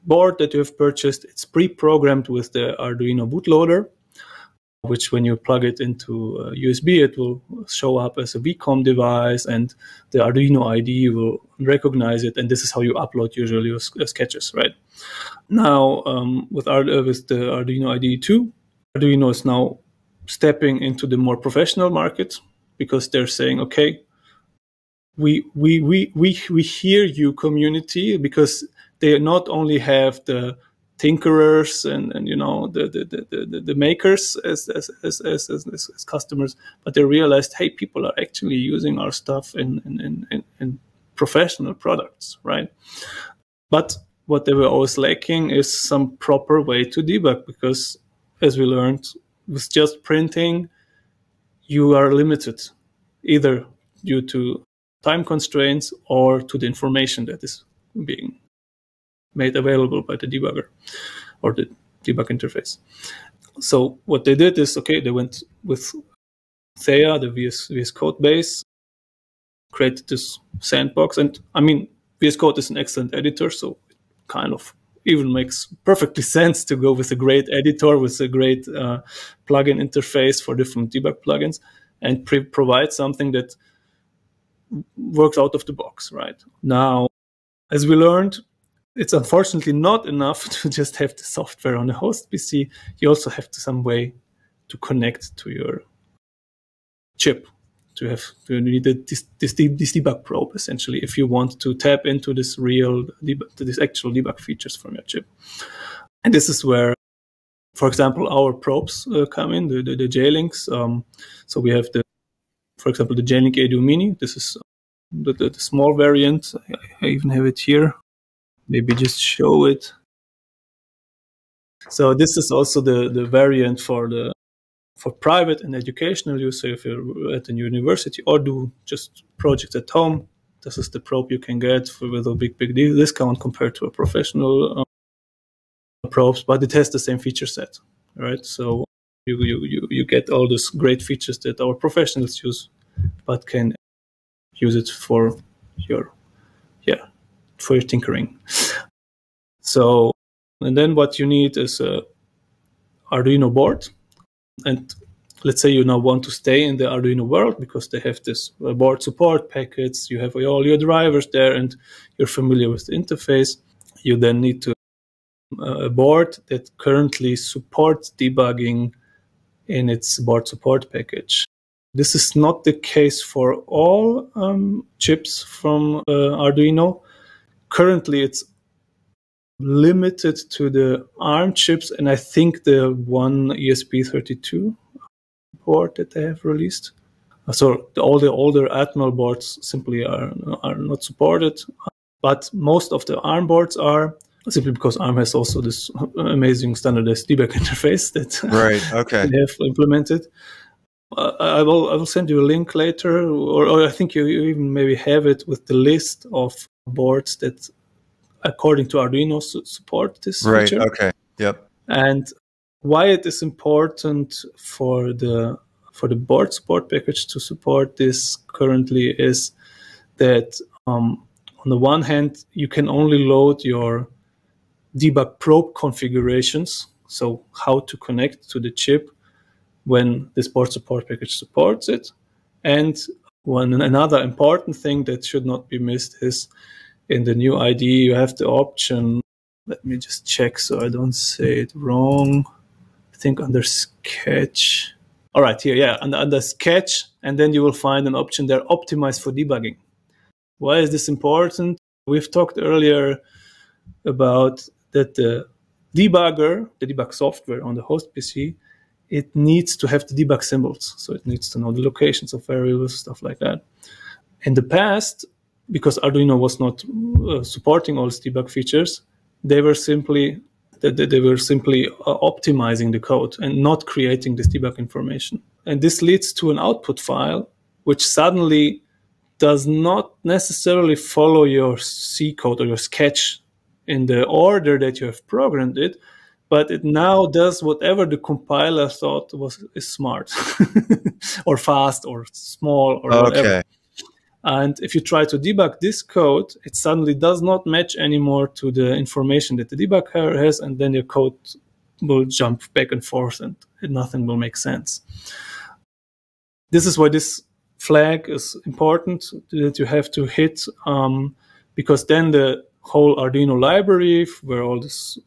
board that you have purchased. It's pre-programmed with the Arduino bootloader, which when you plug it into USB, it will show up as a VCOM device, and the Arduino IDE will recognize it, and this is how you upload usually your sketches, right? Now, with the Arduino IDE 2, Arduino is now stepping into the more professional market, because they're saying, okay, we hear you, community, because they not only have the tinkerers and you know the makers as customers, but they realized, hey, people are actually using our stuff in professional products, right? But what they were always lacking is some proper way to debug, because as we learned, with just printing, you are limited, either due to time constraints or to the information that is being made available by the debugger or the debug interface. So what they did is, okay, they went with Thea, the VS Code base, created this sandbox. And I mean, VS Code is an excellent editor, so it kind of even makes perfectly sense to go with a great editor, with a great plugin interface for different debug plugins, and provide something that works out of the box, right? Now, as we learned, it's unfortunately not enough to just have the software on the host PC. You also have some way to connect to your chip. You need this debug probe, essentially, if you want to tap into this actual debug features from your chip. And this is where, for example, our probes come in, the J-Links. So we have for example, the J-Link Edu Mini. This is the small variant. I even have it here. Maybe just show it. So this is also the variant for private and educational use. So if you're at a university or do just projects at home, this is the probe you can get with a big discount compared to a professional probes, but it has the same feature set, right? So you get all these great features that our professionals use, but can use it for your tinkering. So, and then what you need is a Arduino board. And let's say you now want to stay in the Arduino world because they have this board support packets, you have all your drivers there, and you're familiar with the interface. You then need a board that currently supports debugging in its board support package. This is not the case for all chips from Arduino. Currently, it's limited to the ARM chips, and I think the one ESP32 board that they have released. So all the older Atmel boards simply are not supported, but most of the ARM boards are, simply because ARM has also this amazing standardized debug interface that they have implemented. I will send you a link later, or I think you even maybe have it with the list of boards that, according to Arduino, support this feature. Right. Okay. Yep. And why it is important for the board support package to support this currently is that on the one hand, you can only load your debug probe configurations, so how to connect to the chip when this board support package supports it. And another important thing that should not be missed is in the new IDE, you have the option, let me just check so I don't say it wrong. I think under Sketch. All right, here, yeah, under Sketch, and then you will find an option there, Optimize for Debugging. Why is this important? We've talked earlier about that the debugger, the debug software on the host PC, it needs to have the debug symbols. So it needs to know the locations of variables, stuff like that. In the past, because Arduino was not supporting all these debug features, they were simply optimizing the code and not creating this debug information. And this leads to an output file, which suddenly does not necessarily follow your C code or your sketch in the order that you have programmed it, but it now does whatever the compiler thought is smart or fast or small or whatever. Okay. And if you try to debug this code, it suddenly does not match anymore to the information that the debugger has, and then your code will jump back and forth and nothing will make sense. This is why this flag is important that you have to hit, because then the whole Arduino library, where all these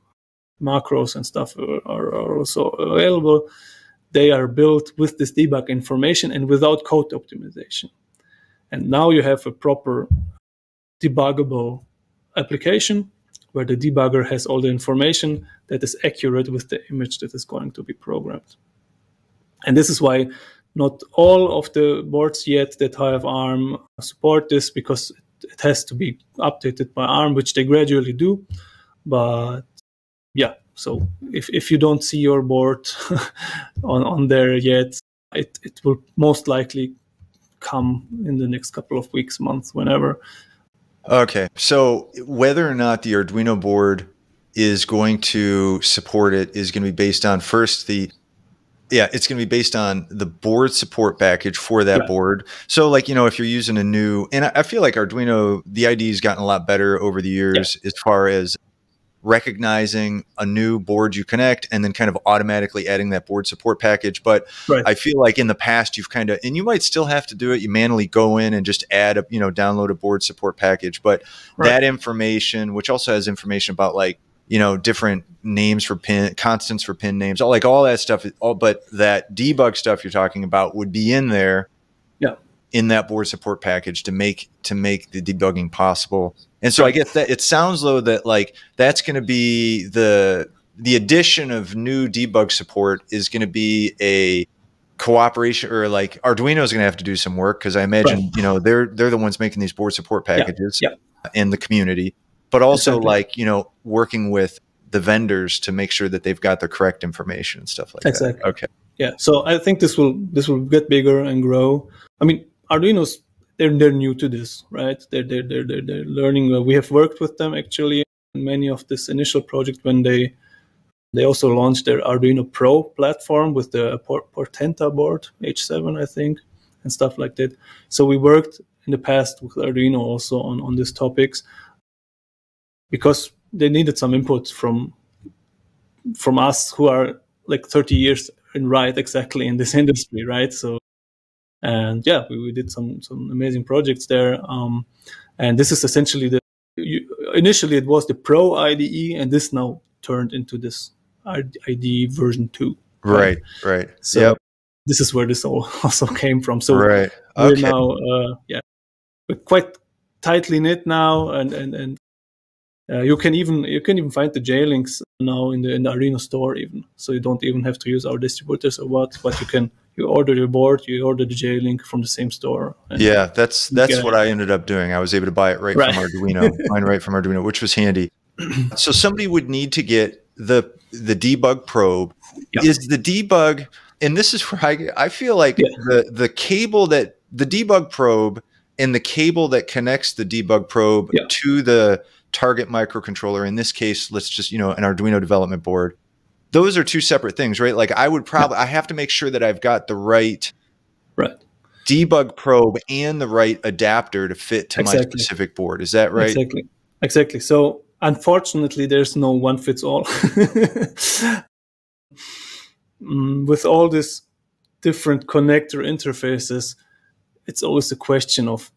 macros and stuff are also available, they are built with this debug information and without code optimization. And now you have a proper debuggable application where the debugger has all the information that is accurate with the image that is going to be programmed. And this is why not all of the boards yet that have ARM support this, because it has to be updated by ARM, which they gradually do. But yeah, so if you don't see your board on there yet, it will most likely come in the next couple of weeks, months, whenever. Okay, so whether or not the Arduino board is going to support it is going to be based on first it's going to be based on the board support package for that board. So like, if you're using a new, and I feel like Arduino, the IDE has gotten a lot better over the years as far as recognizing a new board you connect and then kind of automatically adding that board support package. But I feel like in the past you've kind of, and you might still have to do it, you manually go in and just add a, download a board support package. But that information, which also has information about like, different names for pin, constants for pin names, all that stuff, but that debug stuff you're talking about would be in there in that board support package to make the debugging possible. And so I guess that it sounds though that like that's going to be the addition of new debug support is going to be a cooperation, or like Arduino is going to have to do some work, because I imagine they're the ones making these board support packages in the community, but also like working with the vendors to make sure that they've got the correct information and stuff like that. Okay. Yeah. So I think this will get bigger and grow. I mean, Arduino's they're new to this, right? They're learning. We have worked with them actually in many of this initial project when they also launched their Arduino Pro platform with the Portenta board H7, I think, and stuff like that. So we worked in the past with Arduino also on these topics, because they needed some input from us who are like 30 years in exactly in this industry, right? So, and yeah, we did some amazing projects there. And this is essentially initially it was the Pro IDE, and this now turned into this IDE version 2. Right. So this is where this all also came from. So we're now, we're quite tightly knit now, and you can even find the JLinks now in the Arduino store even. So you don't even have to use our distributors or what, but you order your board, you order the JLink from the same store. Yeah, that's what I ended up doing. I was able to buy it right from Arduino, mine right from Arduino, which was handy. So somebody would need to get the debug probe. Is the debug, and this is where I feel like the cable that the debug probe and the cable that connects the debug probe to the target microcontroller, in this case, let's just, an Arduino development board. Those are two separate things, right? Like I have to make sure that I've got the right debug probe and the right adapter to fit to my specific board. Is that right? Exactly. So unfortunately, there's no one fits all. With all these different connector interfaces, it's always a question of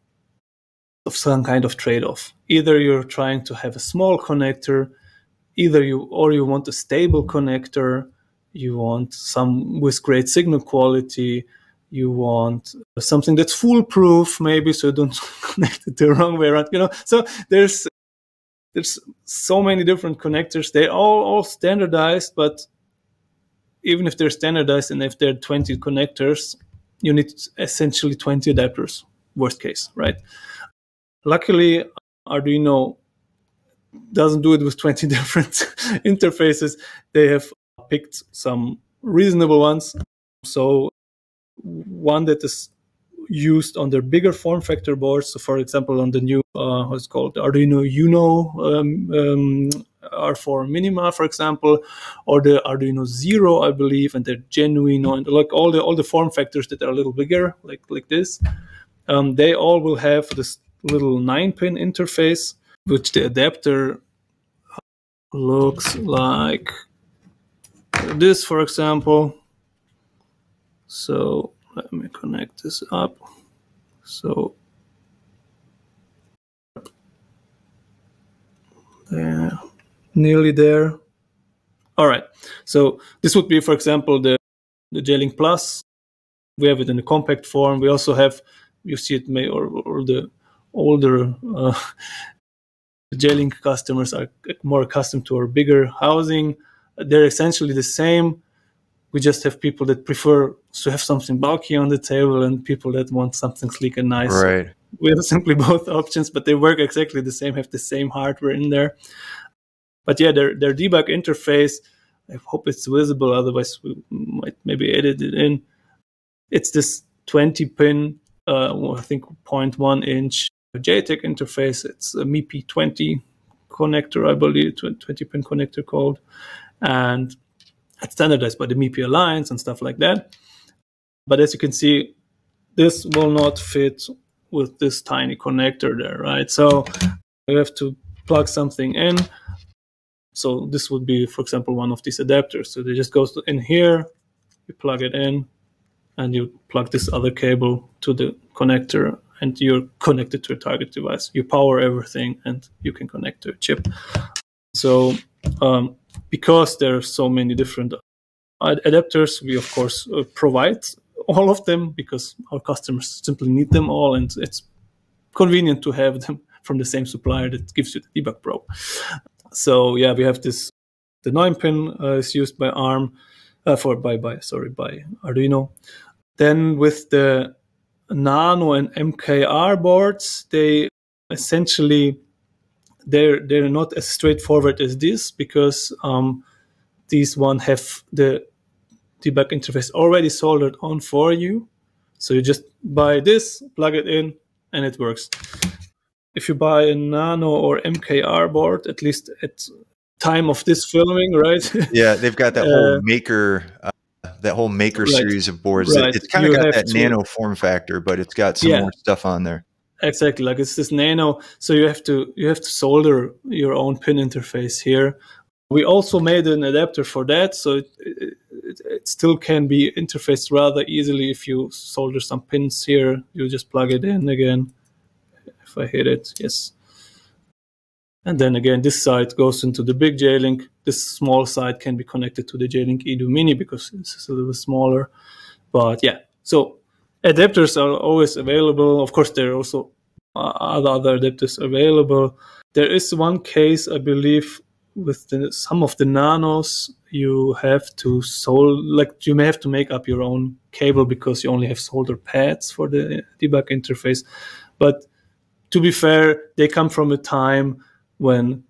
some kind of trade-off. Either you're trying to have a small connector, or you want a stable connector, you want some with great signal quality, you want something that's foolproof, maybe, so you don't connect it the wrong way around. So there's so many different connectors. They're all standardized, but even if they're standardized and if there are 20 connectors, you need essentially 20 adapters, worst case, right? Luckily, Arduino doesn't do it with 20 different interfaces. They have picked some reasonable ones. So one that is used on their bigger form factor boards. So, for example, on the new what's called Arduino Uno R4 Minima, for example, or the Arduino Zero, I believe, and the Genuino, and like all the form factors that are a little bigger, like this. They all will have this little 9-pin interface, which the adapter looks like this, for example. So let me connect this up. So there, nearly there. All right. So this would be, for example, the JLink Plus. We have it in a compact form. We also have, you see it, or the older JLink customers are more accustomed to our bigger housing. They're essentially the same. We just have people that prefer to have something bulky on the table and people that want something sleek and nice. Right. So we have simply both options, but they work exactly the same, have the same hardware in there. But yeah, their debug interface, I hope it's visible, otherwise we might maybe edit it in. It's this 20-pin, I think 0.1-inch JTAG interface. It's a MIPI-20 connector, I believe, 20-pin connector code. And it's standardized by the MIPI Alliance and stuff like that. But as you can see, this will not fit with this tiny connector there, right? So you have to plug something in. So this would be, for example, one of these adapters. So they just goes in here, you plug it in, and you plug this other cable to the connector, and you're connected to a target device. You power everything, and you can connect to a chip. So because there are so many different adapters, we of course provide all of them because our customers simply need them all, and it's convenient to have them from the same supplier that gives you the Debug Probe. So yeah, we have this. The 9-pin is used by ARM by Arduino. Then with the Nano and MKR boards, they essentially they're not as straightforward as this because these one have the debug interface already soldered on for you. So you just buy this, plug it in, and it works. If you buy a Nano or MKR board, at least at time of this filming, right? Yeah, they've got that whole maker right, series of boards. Right. It's kind of got that nano form factor, but it's got some more stuff on there. Exactly, like it's this nano. So you have to solder your own pin interface here. We also made an adapter for that, so it still can be interfaced rather easily if you solder some pins here. You just plug it in again. If I hit it, yes. And then again, this side goes into the big JLink. This small side can be connected to the JLink IDE Mini because it's a little smaller. But yeah, so adapters are always available. Of course, there are also other adapters available. There is one case, I believe, with some of the nanos, you have to you may have to make up your own cable because you only have solder pads for the debug interface. But to be fair, they come from a time when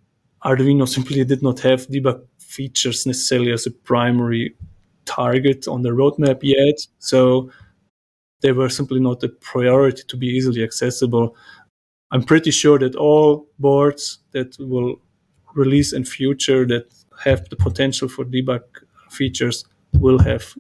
Arduino simply did not have debug features necessarily as a primary target on the roadmap yet. So they were simply not a priority to be easily accessible. I'm pretty sure that all boards that will release in future that have the potential for debug features will have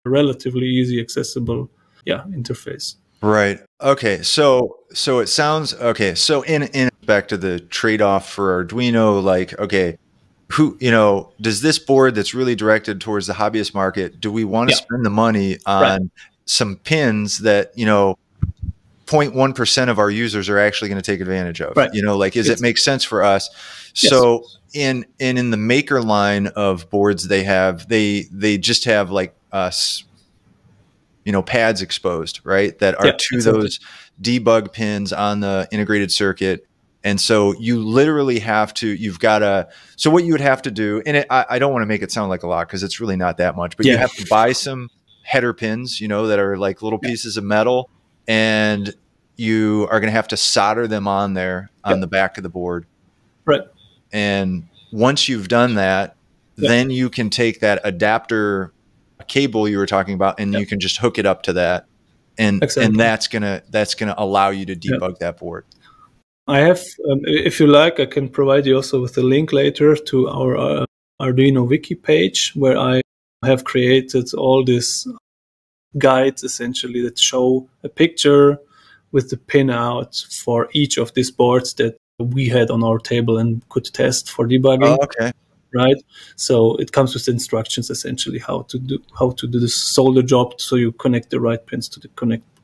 a relatively easy accessible interface. Right. Okay. So it sounds okay. So in back to the trade-off for Arduino, like, okay, does this board that's really directed towards the hobbyist market, do we want to spend the money on some pins that, 0.1% of our users are actually going to take advantage of? Right. It make sense for us? Yes. So in the maker line of boards they just have like pads exposed, right? That are to those debug pins on the integrated circuit. And so you literally so what you would have to do, and I don't want to make it sound like a lot because it's really not that much, but you have to buy some header pins, that are like little pieces of metal, and you are going to have to solder them on there on the back of the board. Right. And once you've done that, then you can take that adapter cable you were talking about, and you can just hook it up to that, and that's gonna allow you to debug that board. I have, if you like, I can provide you also with a link later to our Arduino Wiki page, where I have created all these guides essentially that show a picture with the pinout for each of these boards that we had on our table and could test for debugging. Oh, okay. Right. So it comes with instructions essentially how to do this solder job, so you connect the right pins to the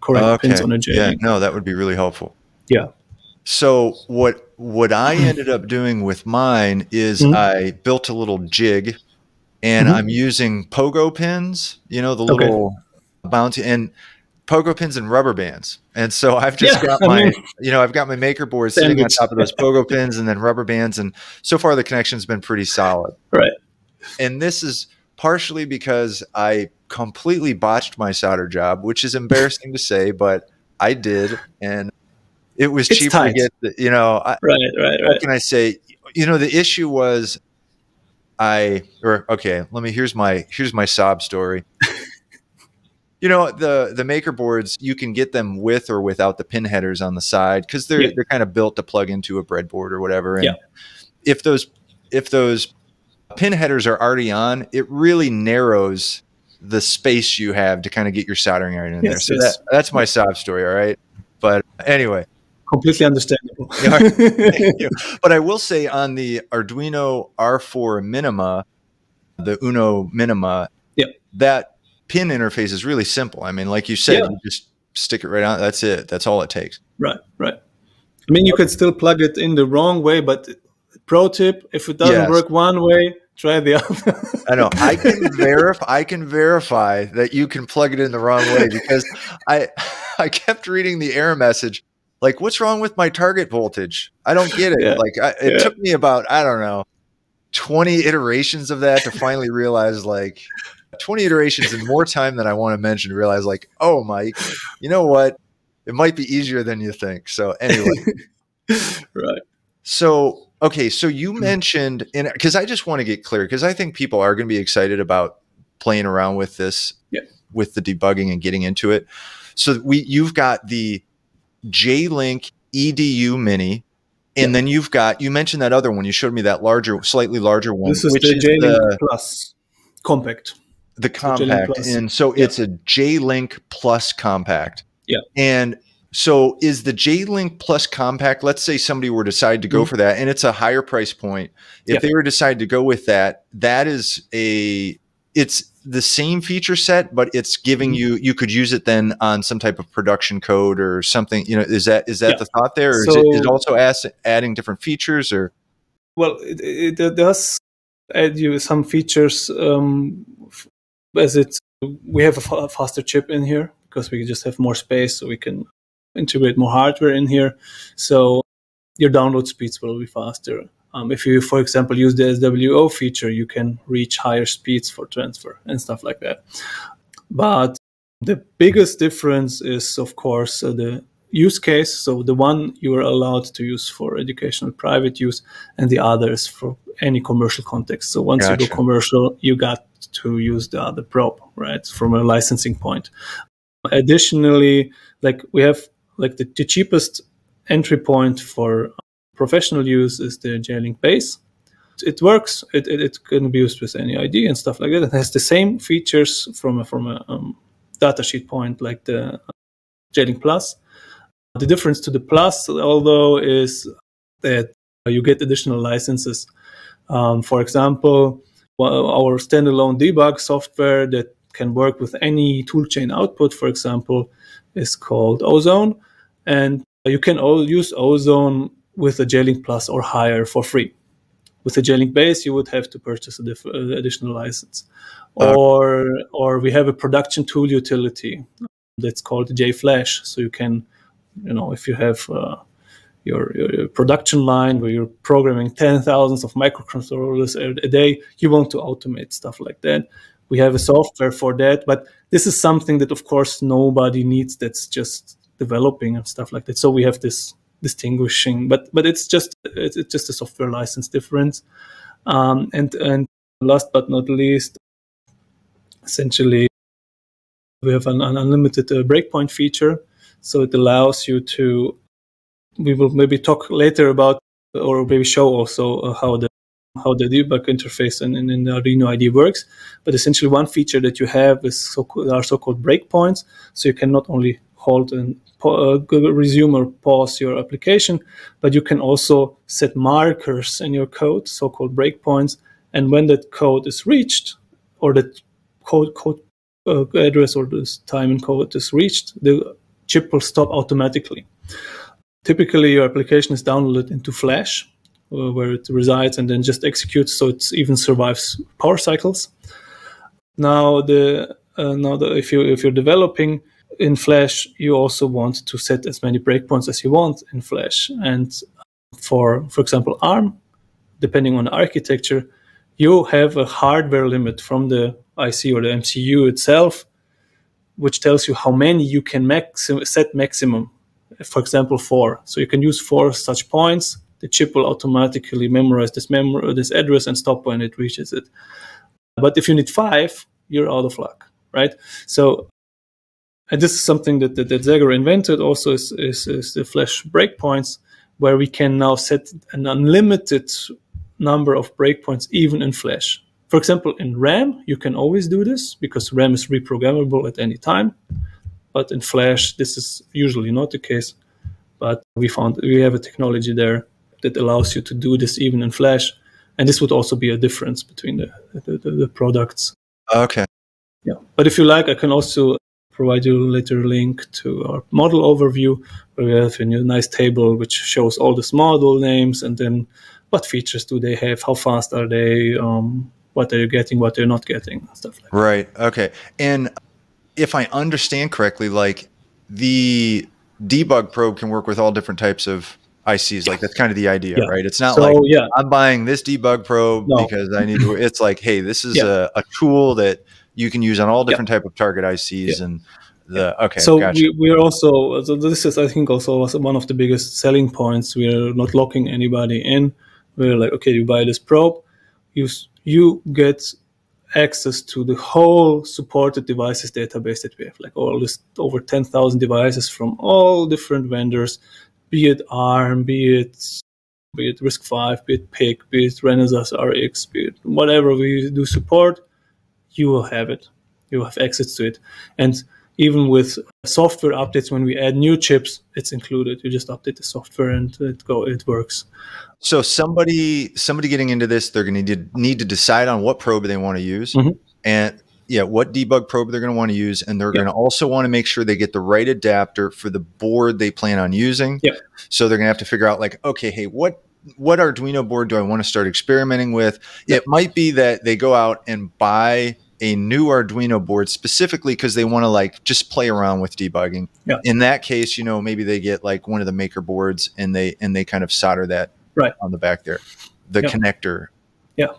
correct pins on a JTAG. Yeah, no, that would be really helpful. Yeah. So what I ended up doing with mine is I built a little jig, and I'm using pogo pins, you know, the little bounty, and pogo pins and rubber bands. And so I've just got I've got my maker board sitting on top of those pogo pins and then rubber bands. And so far the connection's been pretty solid. Right. And this is partially because I completely botched my solder job, which is embarrassing to say, but I did. And it was cheaper to get the, right. What can I say? The issue was here's my sob story. The maker boards, you can get them with or without the pin headers on the side, because they're kind of built to plug into a breadboard or whatever. And if those pin headers are already on, it really narrows the space you have to kind of get your soldering iron in there. So that's my sob story. All right. But anyway. Completely understandable. But I will say, on the Arduino R4 Minima, the Uno Minima, that pin interface is really simple. I mean, like you said, you just stick it right on. That's it. That's all it takes. Right. I mean, you can still plug it in the wrong way, but pro tip, if it doesn't work one way, try the other. I know. I can verify that you can plug it in the wrong way, because I kept reading the error message. Like, what's wrong with my target voltage? I don't get it. It took me about, 20 iterations of that to finally realize, 20 iterations and more time than I want to mention, to realize, oh, Mike, you know what? It might be easier than you think. So anyway. Right. So, okay. So you mentioned, because I just want to get clear, because I think people are going to be excited about playing around with this, with the debugging and getting into it. So you've got the J-Link EDU Mini, and then you mentioned that other one. You showed me that slightly larger one. This is the J-Link Plus Compact. The compact. And so it's a J-Link Plus Compact. Yeah. And so is the J-Link Plus Compact, let's say somebody were to decide to go for that, and it's a higher price point. If they were to decide to go with that, it's the same feature set, but it's giving you could use it then on some type of production code or something. Is that the thought there? Or is it also adding different features? Or well, it does add you some features, we have a faster chip in here, because we just have more space, so we can integrate more hardware in here. So your download speeds will be faster. If you, for example, use the SWO feature, you can reach higher speeds for transfer and stuff like that. But the biggest difference is, of course, the use case. So the one you are allowed to use for educational private use, and the other is for any commercial context. So once you go commercial, you got to use the other probe, right, from a licensing point. Additionally, we have the cheapest entry point for professional use is the J-Link base. It works. It can be used with any ID and stuff like that. It has the same features from a datasheet point like the J-Link Plus. The difference to the Plus, although, is that you get additional licenses. For example, our standalone debug software that can work with any toolchain output, for example, is called Ozone, and you can use Ozone with a J-Link Plus or higher for free. With a J-Link base, you would have to purchase an additional license. Or we have a production tool utility that's called JFlash. So you can, if you have your production line where you're programming 10,000s of microcontrollers a day, you want to automate stuff like that. We have a software for that, but this is something that, of course, nobody needs. That's just developing and stuff like that. So we have this distinguishing, but it's just a software license difference. And last but not least, essentially we have an unlimited breakpoint feature. So it allows you to, we will maybe talk later about, or maybe show also how the debug interface in the Arduino IDE works. But essentially one feature that you have is so-called breakpoints. So you can not only halt and resume or pause your application, but you can also set markers in your code, so-called breakpoints. And when that code is reached, or that code address or this time in code is reached, the chip will stop automatically. Typically, your application is downloaded into Flash, where it resides and then just executes, so it even survives power cycles. Now, if you're developing in Flash, you also want to set as many breakpoints as you want in Flash. And for example, ARM, depending on the architecture, you have a hardware limit from the IC or the MCU itself, which tells you how many you can set maximum. For example, 4. So you can use 4 such points. The chip will automatically memorize this address and stop when it reaches it. But if you need 5, you're out of luck, right? So, and this is something that SEGGER invented. Also, is the Flash breakpoints, where we can now set an unlimited number of breakpoints even in Flash. For example, in RAM, you can always do this because RAM is reprogrammable at any time. But in Flash, this is usually not the case. But we have a technology there that allows you to do this even in Flash. And this would also be a difference between the products. Okay. Yeah. But if you like, I can also provide you later a link to our model overview, where we have a nice table which shows all these model names and then what features do they have, how fast are they, what are you getting, what they're not getting, stuff like that. Right. Okay. And if I understand correctly, like the debug probe can work with all different types of ICs. Like that's kind of the idea, right? It's not like I'm buying this debug probe because I need to. It's like, hey, this is a tool that you can use on all different type of target ICs and okay. So gotcha. we are also, so this is, I think, also one of the biggest selling points. We're not locking anybody in. We're like, okay, you buy this probe, you get access to the whole supported devices database that we have, like all this over 10,000 devices from all different vendors, be it ARM, be it RISC-V, be it PIC, be it Renesas RX, be it whatever we do support, you will have it. You have access to it. And even with software updates, when we add new chips, it's included. You just update the software and it works. So somebody getting into this, they're going to need to decide on what probe they want to use, and what debug probe they're going to want to use, and they're going to also want to make sure they get the right adapter for the board they plan on using. So they're going to have to figure out, like, okay, hey, what Arduino board do I want to start experimenting with? It might be that they go out and buy a new Arduino board specifically because they want to like just play around with debugging. In that case, maybe they get like one of the maker boards and they kind of solder that on the back there, the connector.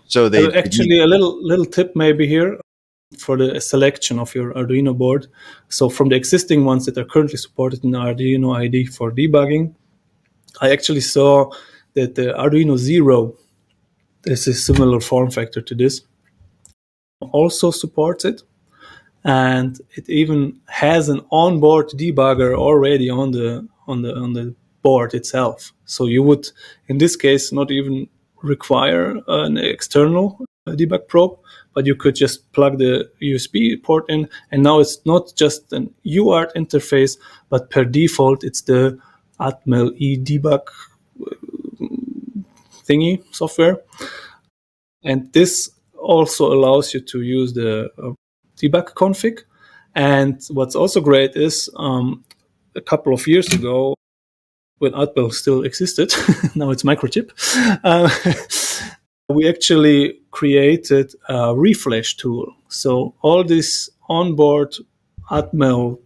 So they actually a little tip maybe here for the selection of your Arduino board. So from the existing ones that are currently supported in Arduino IDE for debugging, I actually saw that the Arduino Zero is a similar form factor to this, also supports it, and it even has an onboard debugger already on the board itself. So you would, in this case, not even require an external debug probe, but you could just plug the USB port in, and now it's not just an UART interface, but per default it's the Atmel eDebug thingy software, and this also allows you to use the debug config. And what's also great is a couple of years ago, when Atmel still existed, now it's Microchip, we actually created a reflash tool. So all these onboard Atmel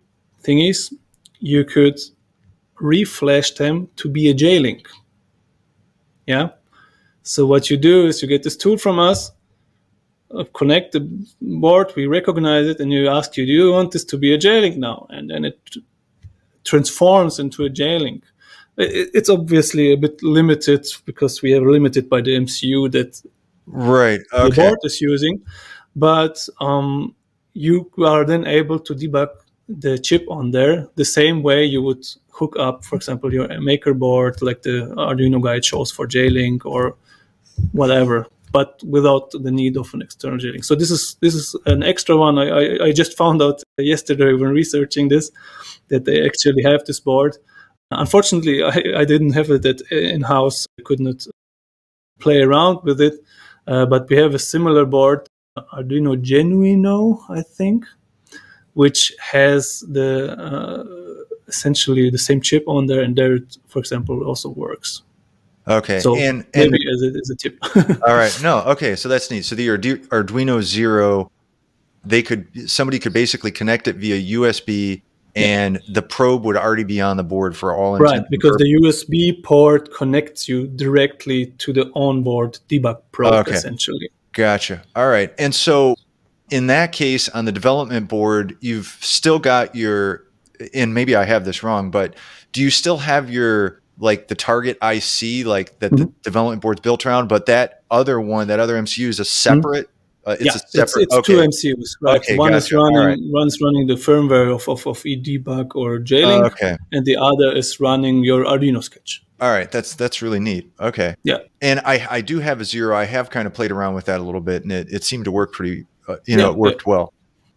thingies, you could reflash them to be a J-Link. So what you do is you get this tool from us, connect the board, we recognize it, and you ask do you want this to be a J-Link now? And then it transforms into a J-Link. It's obviously a bit limited because we are limited by the MCU that the board is using. But you are then able to debug the chip on there the same way you would hook up, for example, your maker board, like the Arduino guide shows for JLink or whatever, but without the need of an external JLink. So this is an extra one. I just found out yesterday when researching this that they actually have this board. Unfortunately, I didn't have it in-house. I could not play around with it, but we have a similar board, Arduino Genuino, I think, which has the essentially the same chip on there, and there, for example, also works. Okay, so and maybe as a tip. All right, no, okay, so that's neat. So the Arduino Zero, somebody could basically connect it via USB, and the probe would already be on the board for all intents. Right, because the USB port connects you directly to the onboard debug probe, essentially. Gotcha. All right, and so in that case, on the development board, you've still got your, and maybe I have this wrong, but do you still have your, like, the target IC, like that the development board's built around, but that other one, that other MCU is a separate, it's a separate, it's two MCUs, right? Okay, one gotcha. is running the firmware of eDebug or JLink, and the other is running your Arduino sketch. All right, that's really neat. Okay. Yeah. And I do have a Zero. I have kind of played around with that a little bit, and it seemed to work pretty, it worked well.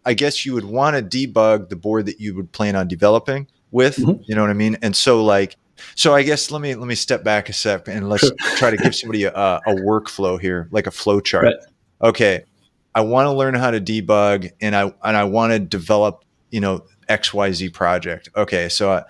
I guess you would want to debug the board that you would plan on developing with, you know what I mean? And so, like, so I guess let me step back a sec and let's try to give somebody a workflow here, like a flow chart. Right. Okay, I want to learn how to debug, and I want to develop, XYZ project. Okay, so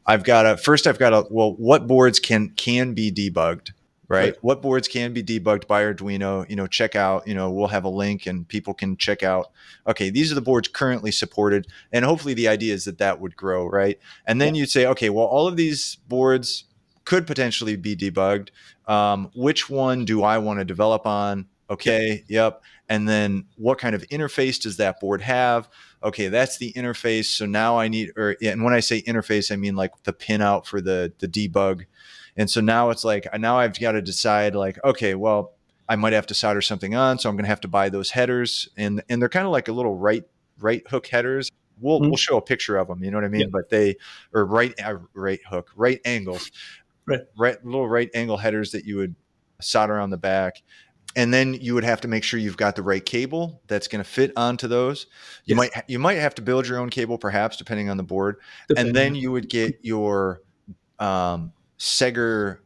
I've got to well, what boards can be debugged, right? What boards can be debugged by Arduino? Check out. We'll have a link, and people can check out. Okay, these are the boards currently supported, and hopefully the idea is that would grow, right? And then you'd say, okay, well, all of these boards could potentially be debugged. Which one do I want to develop on? Okay, yep. And then what kind of interface does that board have? Okay, that's the interface. So now I need, and when I say interface, I mean like the pinout for the debug. And so now it's like, now I've got to decide, like, okay, well, I might have to solder something on, so I'm going to have to buy those headers, and they're kind of like a little right hook headers. We'll show a picture of them, you know what I mean? But they are right angles, little right angle headers that you would solder on the back. And then you would have to make sure you've got the right cable that's going to fit onto those. You might have to build your own cable, perhaps, depending on the board. And then you would get your SEGGER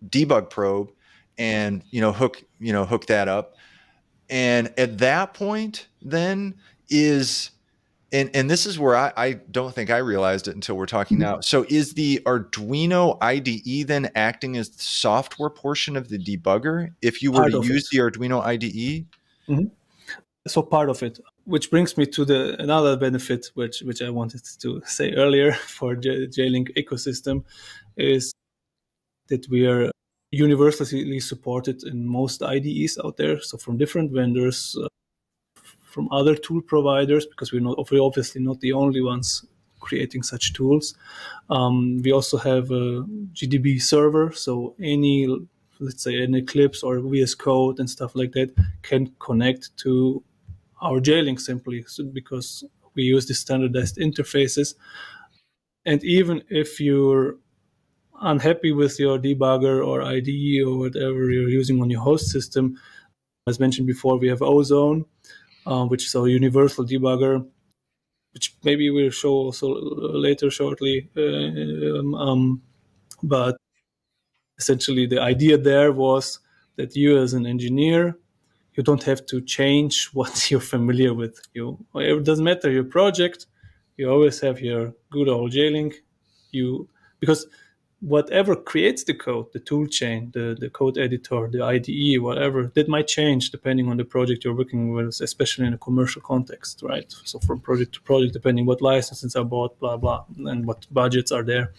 debug probe, and hook that up. And at that point, then and this is where I don't think I realized it until we're talking now. So is the Arduino IDE then acting as the software portion of the debugger if you were to use the Arduino IDE? So part of it, which brings me to another benefit, which I wanted to say earlier for JLink ecosystem, is that we are universally supported in most IDEs out there. So from different vendors, from other tool providers, because we're obviously not the only ones creating such tools. We also have a GDB server, so let's say an Eclipse or VS Code and stuff like that can connect to our JLink simply, because we use the standardized interfaces. And even if you're unhappy with your debugger or IDE or whatever you're using on your host system, as mentioned before, we have Ozone, which is our universal debugger, which maybe we'll show also later shortly. But essentially the idea there was that you as an engineer, you don't have to change what you're familiar with. It doesn't matter your project, you always have your good old JLink. Because whatever creates the code, the tool chain, the code editor, the IDE, whatever, that might change depending on the project you're working with, especially in a commercial context, right? So from project to project, depending what licenses are bought, blah, blah, and what budgets are there.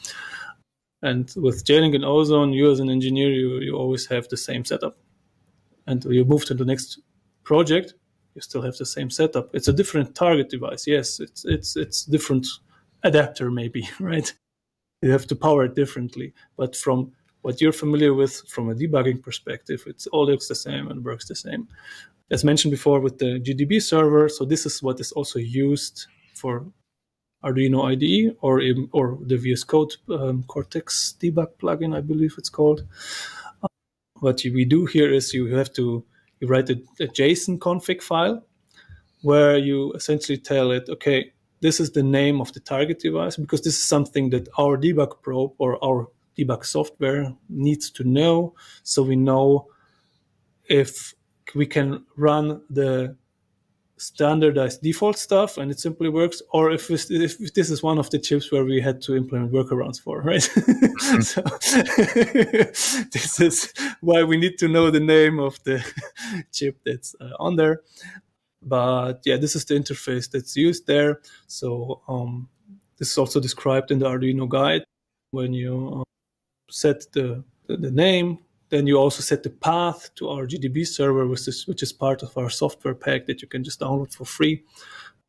And with JLink and Ozone, you as an engineer, you always have the same setup. And you move to the next project, you still have the same setup. It's a different target device. Yes, it's different adapter maybe, right? You have to power it differently. But from what you're familiar with from a debugging perspective, it all looks the same and works the same. as mentioned before with the GDB server. So this is what is also used for Arduino IDE or the VS Code Cortex debug plugin, I believe it's called. What we do here is you write a JSON config file where you essentially tell it, okay, this is the name of the target device, because this is something that our debug probe or our debug software needs to know, so we know if we can run the standardized default stuff and it simply works, or if this is one of the chips where we had to implement workarounds for, right? So this is why we need to know the name of the chip that's on there. But yeah, this is the interface that's used there. So this is also described in the Arduino guide. When you set the name, then you also set the path to our GDB server, which is part of our software pack that you can just download for free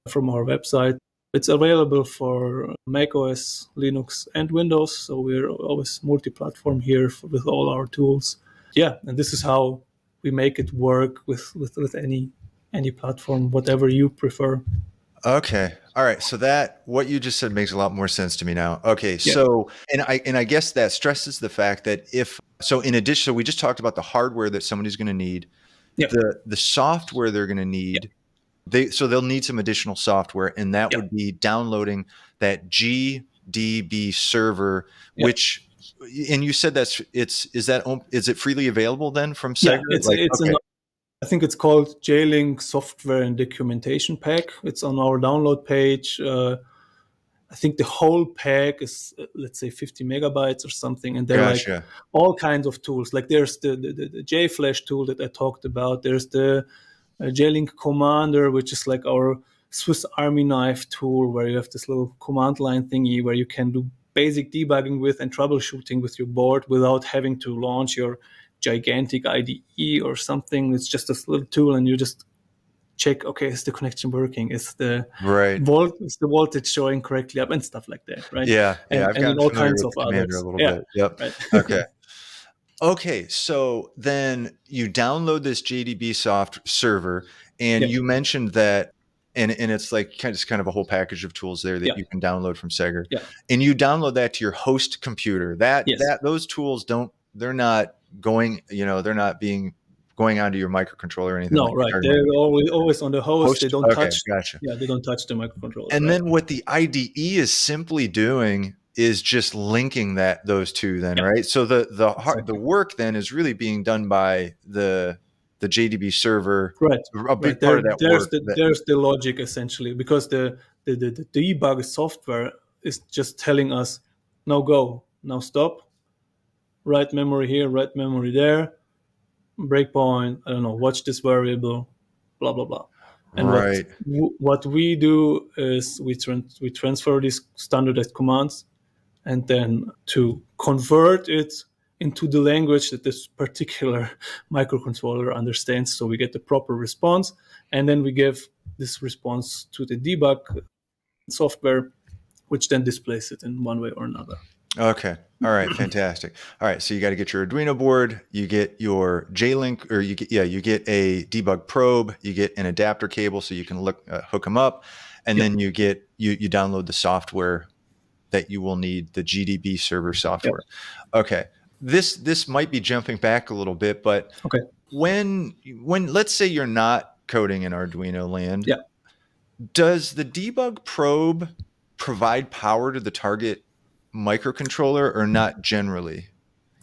from our website. It's available for macOS, Linux, and Windows. So we're always multi-platform here with all our tools. Yeah, and this is how we make it work with any platform, whatever you prefer. Okay. All right. So that what you just said makes a lot more sense to me now. Okay. Yeah. So I guess that stresses the fact that in addition, so we just talked about the hardware that somebody's going to need, Yeah. the software they're going to need. Yeah. They'll need some additional software, and that would be downloading that GDB server, which, and you said is it freely available then from SEGGER? Yeah, I think it's called JLink Software and Documentation Pack. It's on our download page. I think the whole pack is, let's say, 50 megabytes or something. And they're like all kinds of tools. Like there's the JFlash tool that I talked about. There's the JLink Commander, which is like our Swiss Army knife tool, where you have this little command line thingy where you can do basic debugging with and troubleshooting with your board without having to launch your gigantic IDE or something. It's just a little tool, and you just check, okay, is the connection working? Is the voltage showing correctly up, and stuff like that, right? Yeah, and then all kinds of others. A little bit. Yep. Right. Okay. Okay, so then you download this JDB soft server, and you mentioned that, and it's like kind of a whole package of tools there that you can download from SEGGER. Yeah. And you download that to your host computer. Those tools they're not going onto your microcontroller or anything. No, like right. They're always on the host. They don't touch. Gotcha. Yeah, they don't touch the microcontroller. And then what the IDE is simply doing is just linking those two then, right? So the work then is really being done by the JDB server. Right. A big part of that work. There's the logic essentially, because the debug software is just telling us, now go, now stop, write memory here, write memory there, breakpoint, I don't know, watch this variable, blah, blah, blah. And what we do is we transfer these standardized commands, and then to convert it into the language that this particular microcontroller understands, so we get the proper response, and then we give this response to the debug software, which then displays it in one way or another. Okay. All right. Fantastic. All right. So you got to get your Arduino board, you get your JLink, or you get a debug probe, you get an adapter cable so you can hook them up, and then you download the software that you will need, the GDB server software. Okay. This might be jumping back a little bit, but when let's say you're not coding in Arduino land, does the debug probe provide power to the target microcontroller, or not generally?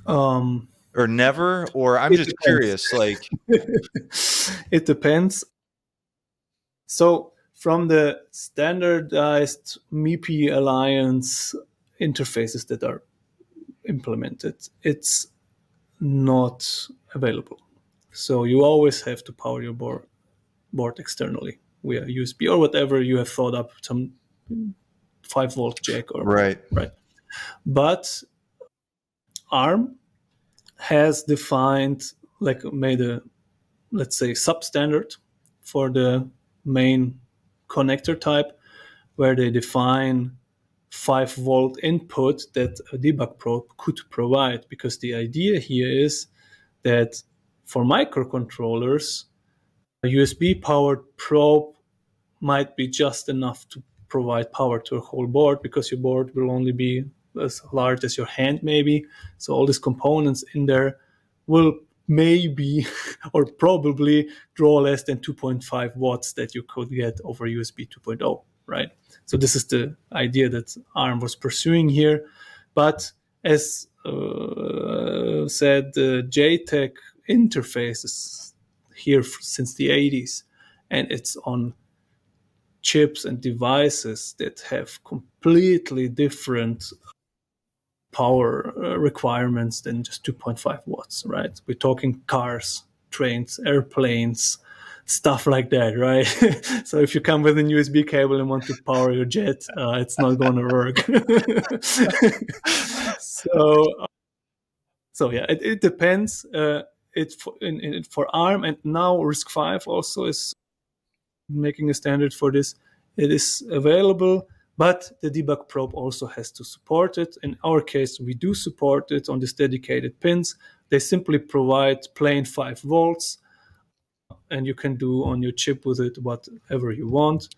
Or never? Or I'm just curious, like it depends. So from the standardized MIPI Alliance interfaces that are implemented, it's not available. So you always have to power your board externally via USB or whatever you have thought up, some 5-volt jack or right. But ARM has made a, let's say, substandard for the main connector type, where they define 5-volt input that a debug probe could provide. Because the idea here is that for microcontrollers, A USB powered probe might be just enough to provide power to a whole board, because your board will only be as large as your hand maybe. So all these components in there will maybe or probably draw less than 2.5 watts that you could get over USB 2.0, right? So this is the idea that ARM was pursuing here. But as said, the JTAG interface is here since the 80s, and it's on chips and devices that have completely different power requirements than just 2.5 watts, right? We're talking cars, trains, airplanes, stuff like that, right? So if you come with a USB cable and want to power your jet, it's not going to work. So yeah, it depends. For ARM, and now RISC-V also is making a standard for this. It is available, but the Debug Probe also has to support it. In our case, we do support it on these dedicated pins. They simply provide plain 5 volts, and you can do on your chip with it whatever you want.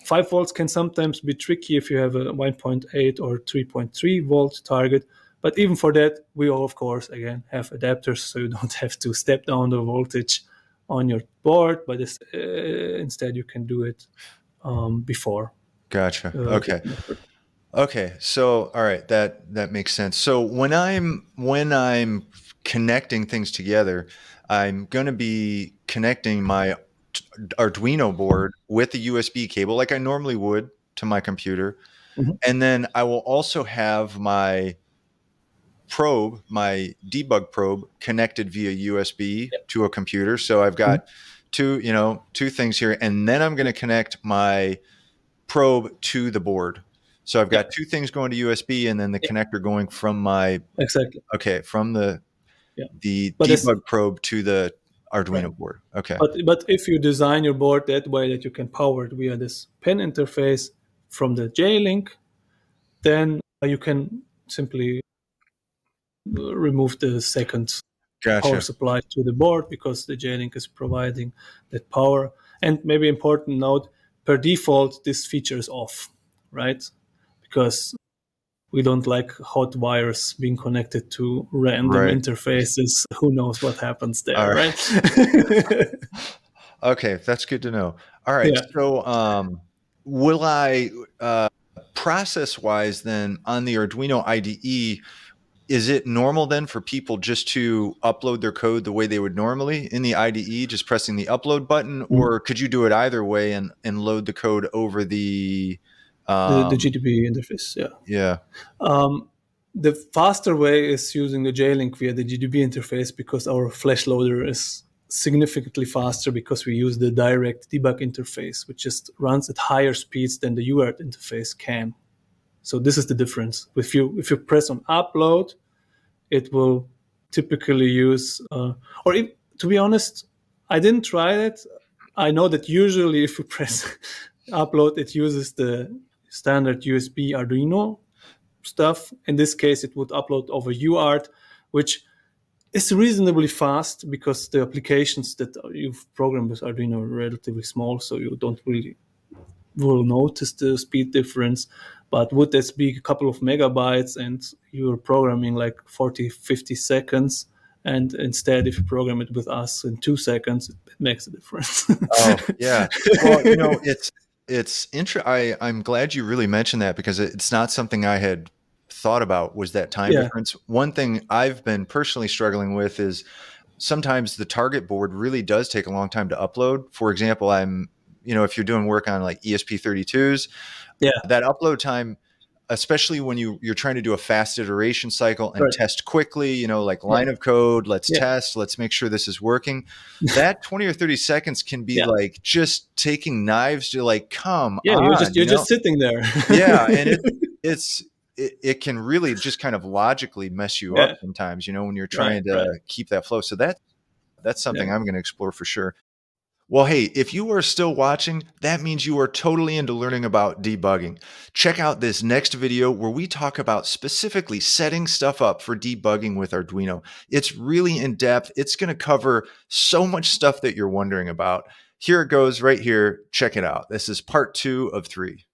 5 volts can sometimes be tricky if you have a 1.8 or 3.3 volt target. But even for that, we all, of course, again, have adapters, so you don't have to step down the voltage on your board, but instead you can do it before. Gotcha. Okay. Okay. So, all right, that makes sense. So when I'm connecting things together, I'm going to be connecting my Arduino board with a USB cable like I normally would to my computer. Mm-hmm. And then I will also have my probe, my debug probe, connected via USB to a computer. So I've got two things here, and then I'm going to connect my probe to the board. So I've got two things going to USB, and then the connector going from my from the debug probe to the Arduino board. Okay. But if you design your board that way that you can power it via this pin interface from the J-Link, then you can simply remove the second power supply to the board, because the J-Link is providing that power. And maybe important note, per default, this feature is off, right? Because we don't like hot wires being connected to random interfaces. Who knows what happens there, right? Okay, that's good to know. All right, so will I, process-wise then, on the Arduino IDE, is it normal then for people just to upload their code the way they would normally in the IDE, just pressing the upload button, or could you do it either way and load the code over the GDB interface? The faster way is using the J-Link via the GDB interface, because our flash loader is significantly faster, because we use the direct debug interface, which just runs at higher speeds than the UART interface can. So this is the difference. If you press on upload, it will typically use, to be honest, I didn't try it. I know that usually if you press upload, it uses the standard USB Arduino stuff. In this case, it would upload over UART, which is reasonably fast, because the applications that you've programmed with Arduino are relatively small, so you don't really will notice the speed difference. But would this be a couple of megabytes and you're programming like 40, 50 seconds, and instead if you program it with us in 2 seconds, it makes a difference. Oh, yeah. Well, it's I'm glad you really mentioned that, because it's not something I had thought about, was that time difference. One thing I've been personally struggling with is sometimes the target board really does take a long time to upload. For example, if you're doing work on like ESP32s, that upload time, especially when you're trying to do a fast iteration cycle and test quickly, like line of code, let's test, let's make sure this is working. That 20 or 30 seconds can be like just taking knives to like, come on. You're just sitting there. And it can really just kind of logically mess you up sometimes, when you're trying to keep that flow. So that's something I'm going to explore for sure. Well, hey, if you are still watching, that means you are totally into learning about debugging. Check out this next video where we talk about specifically setting stuff up for debugging with Arduino. It's really in depth. It's going to cover so much stuff that you're wondering about. Here it goes right here. Check it out. This is part 2 of 3.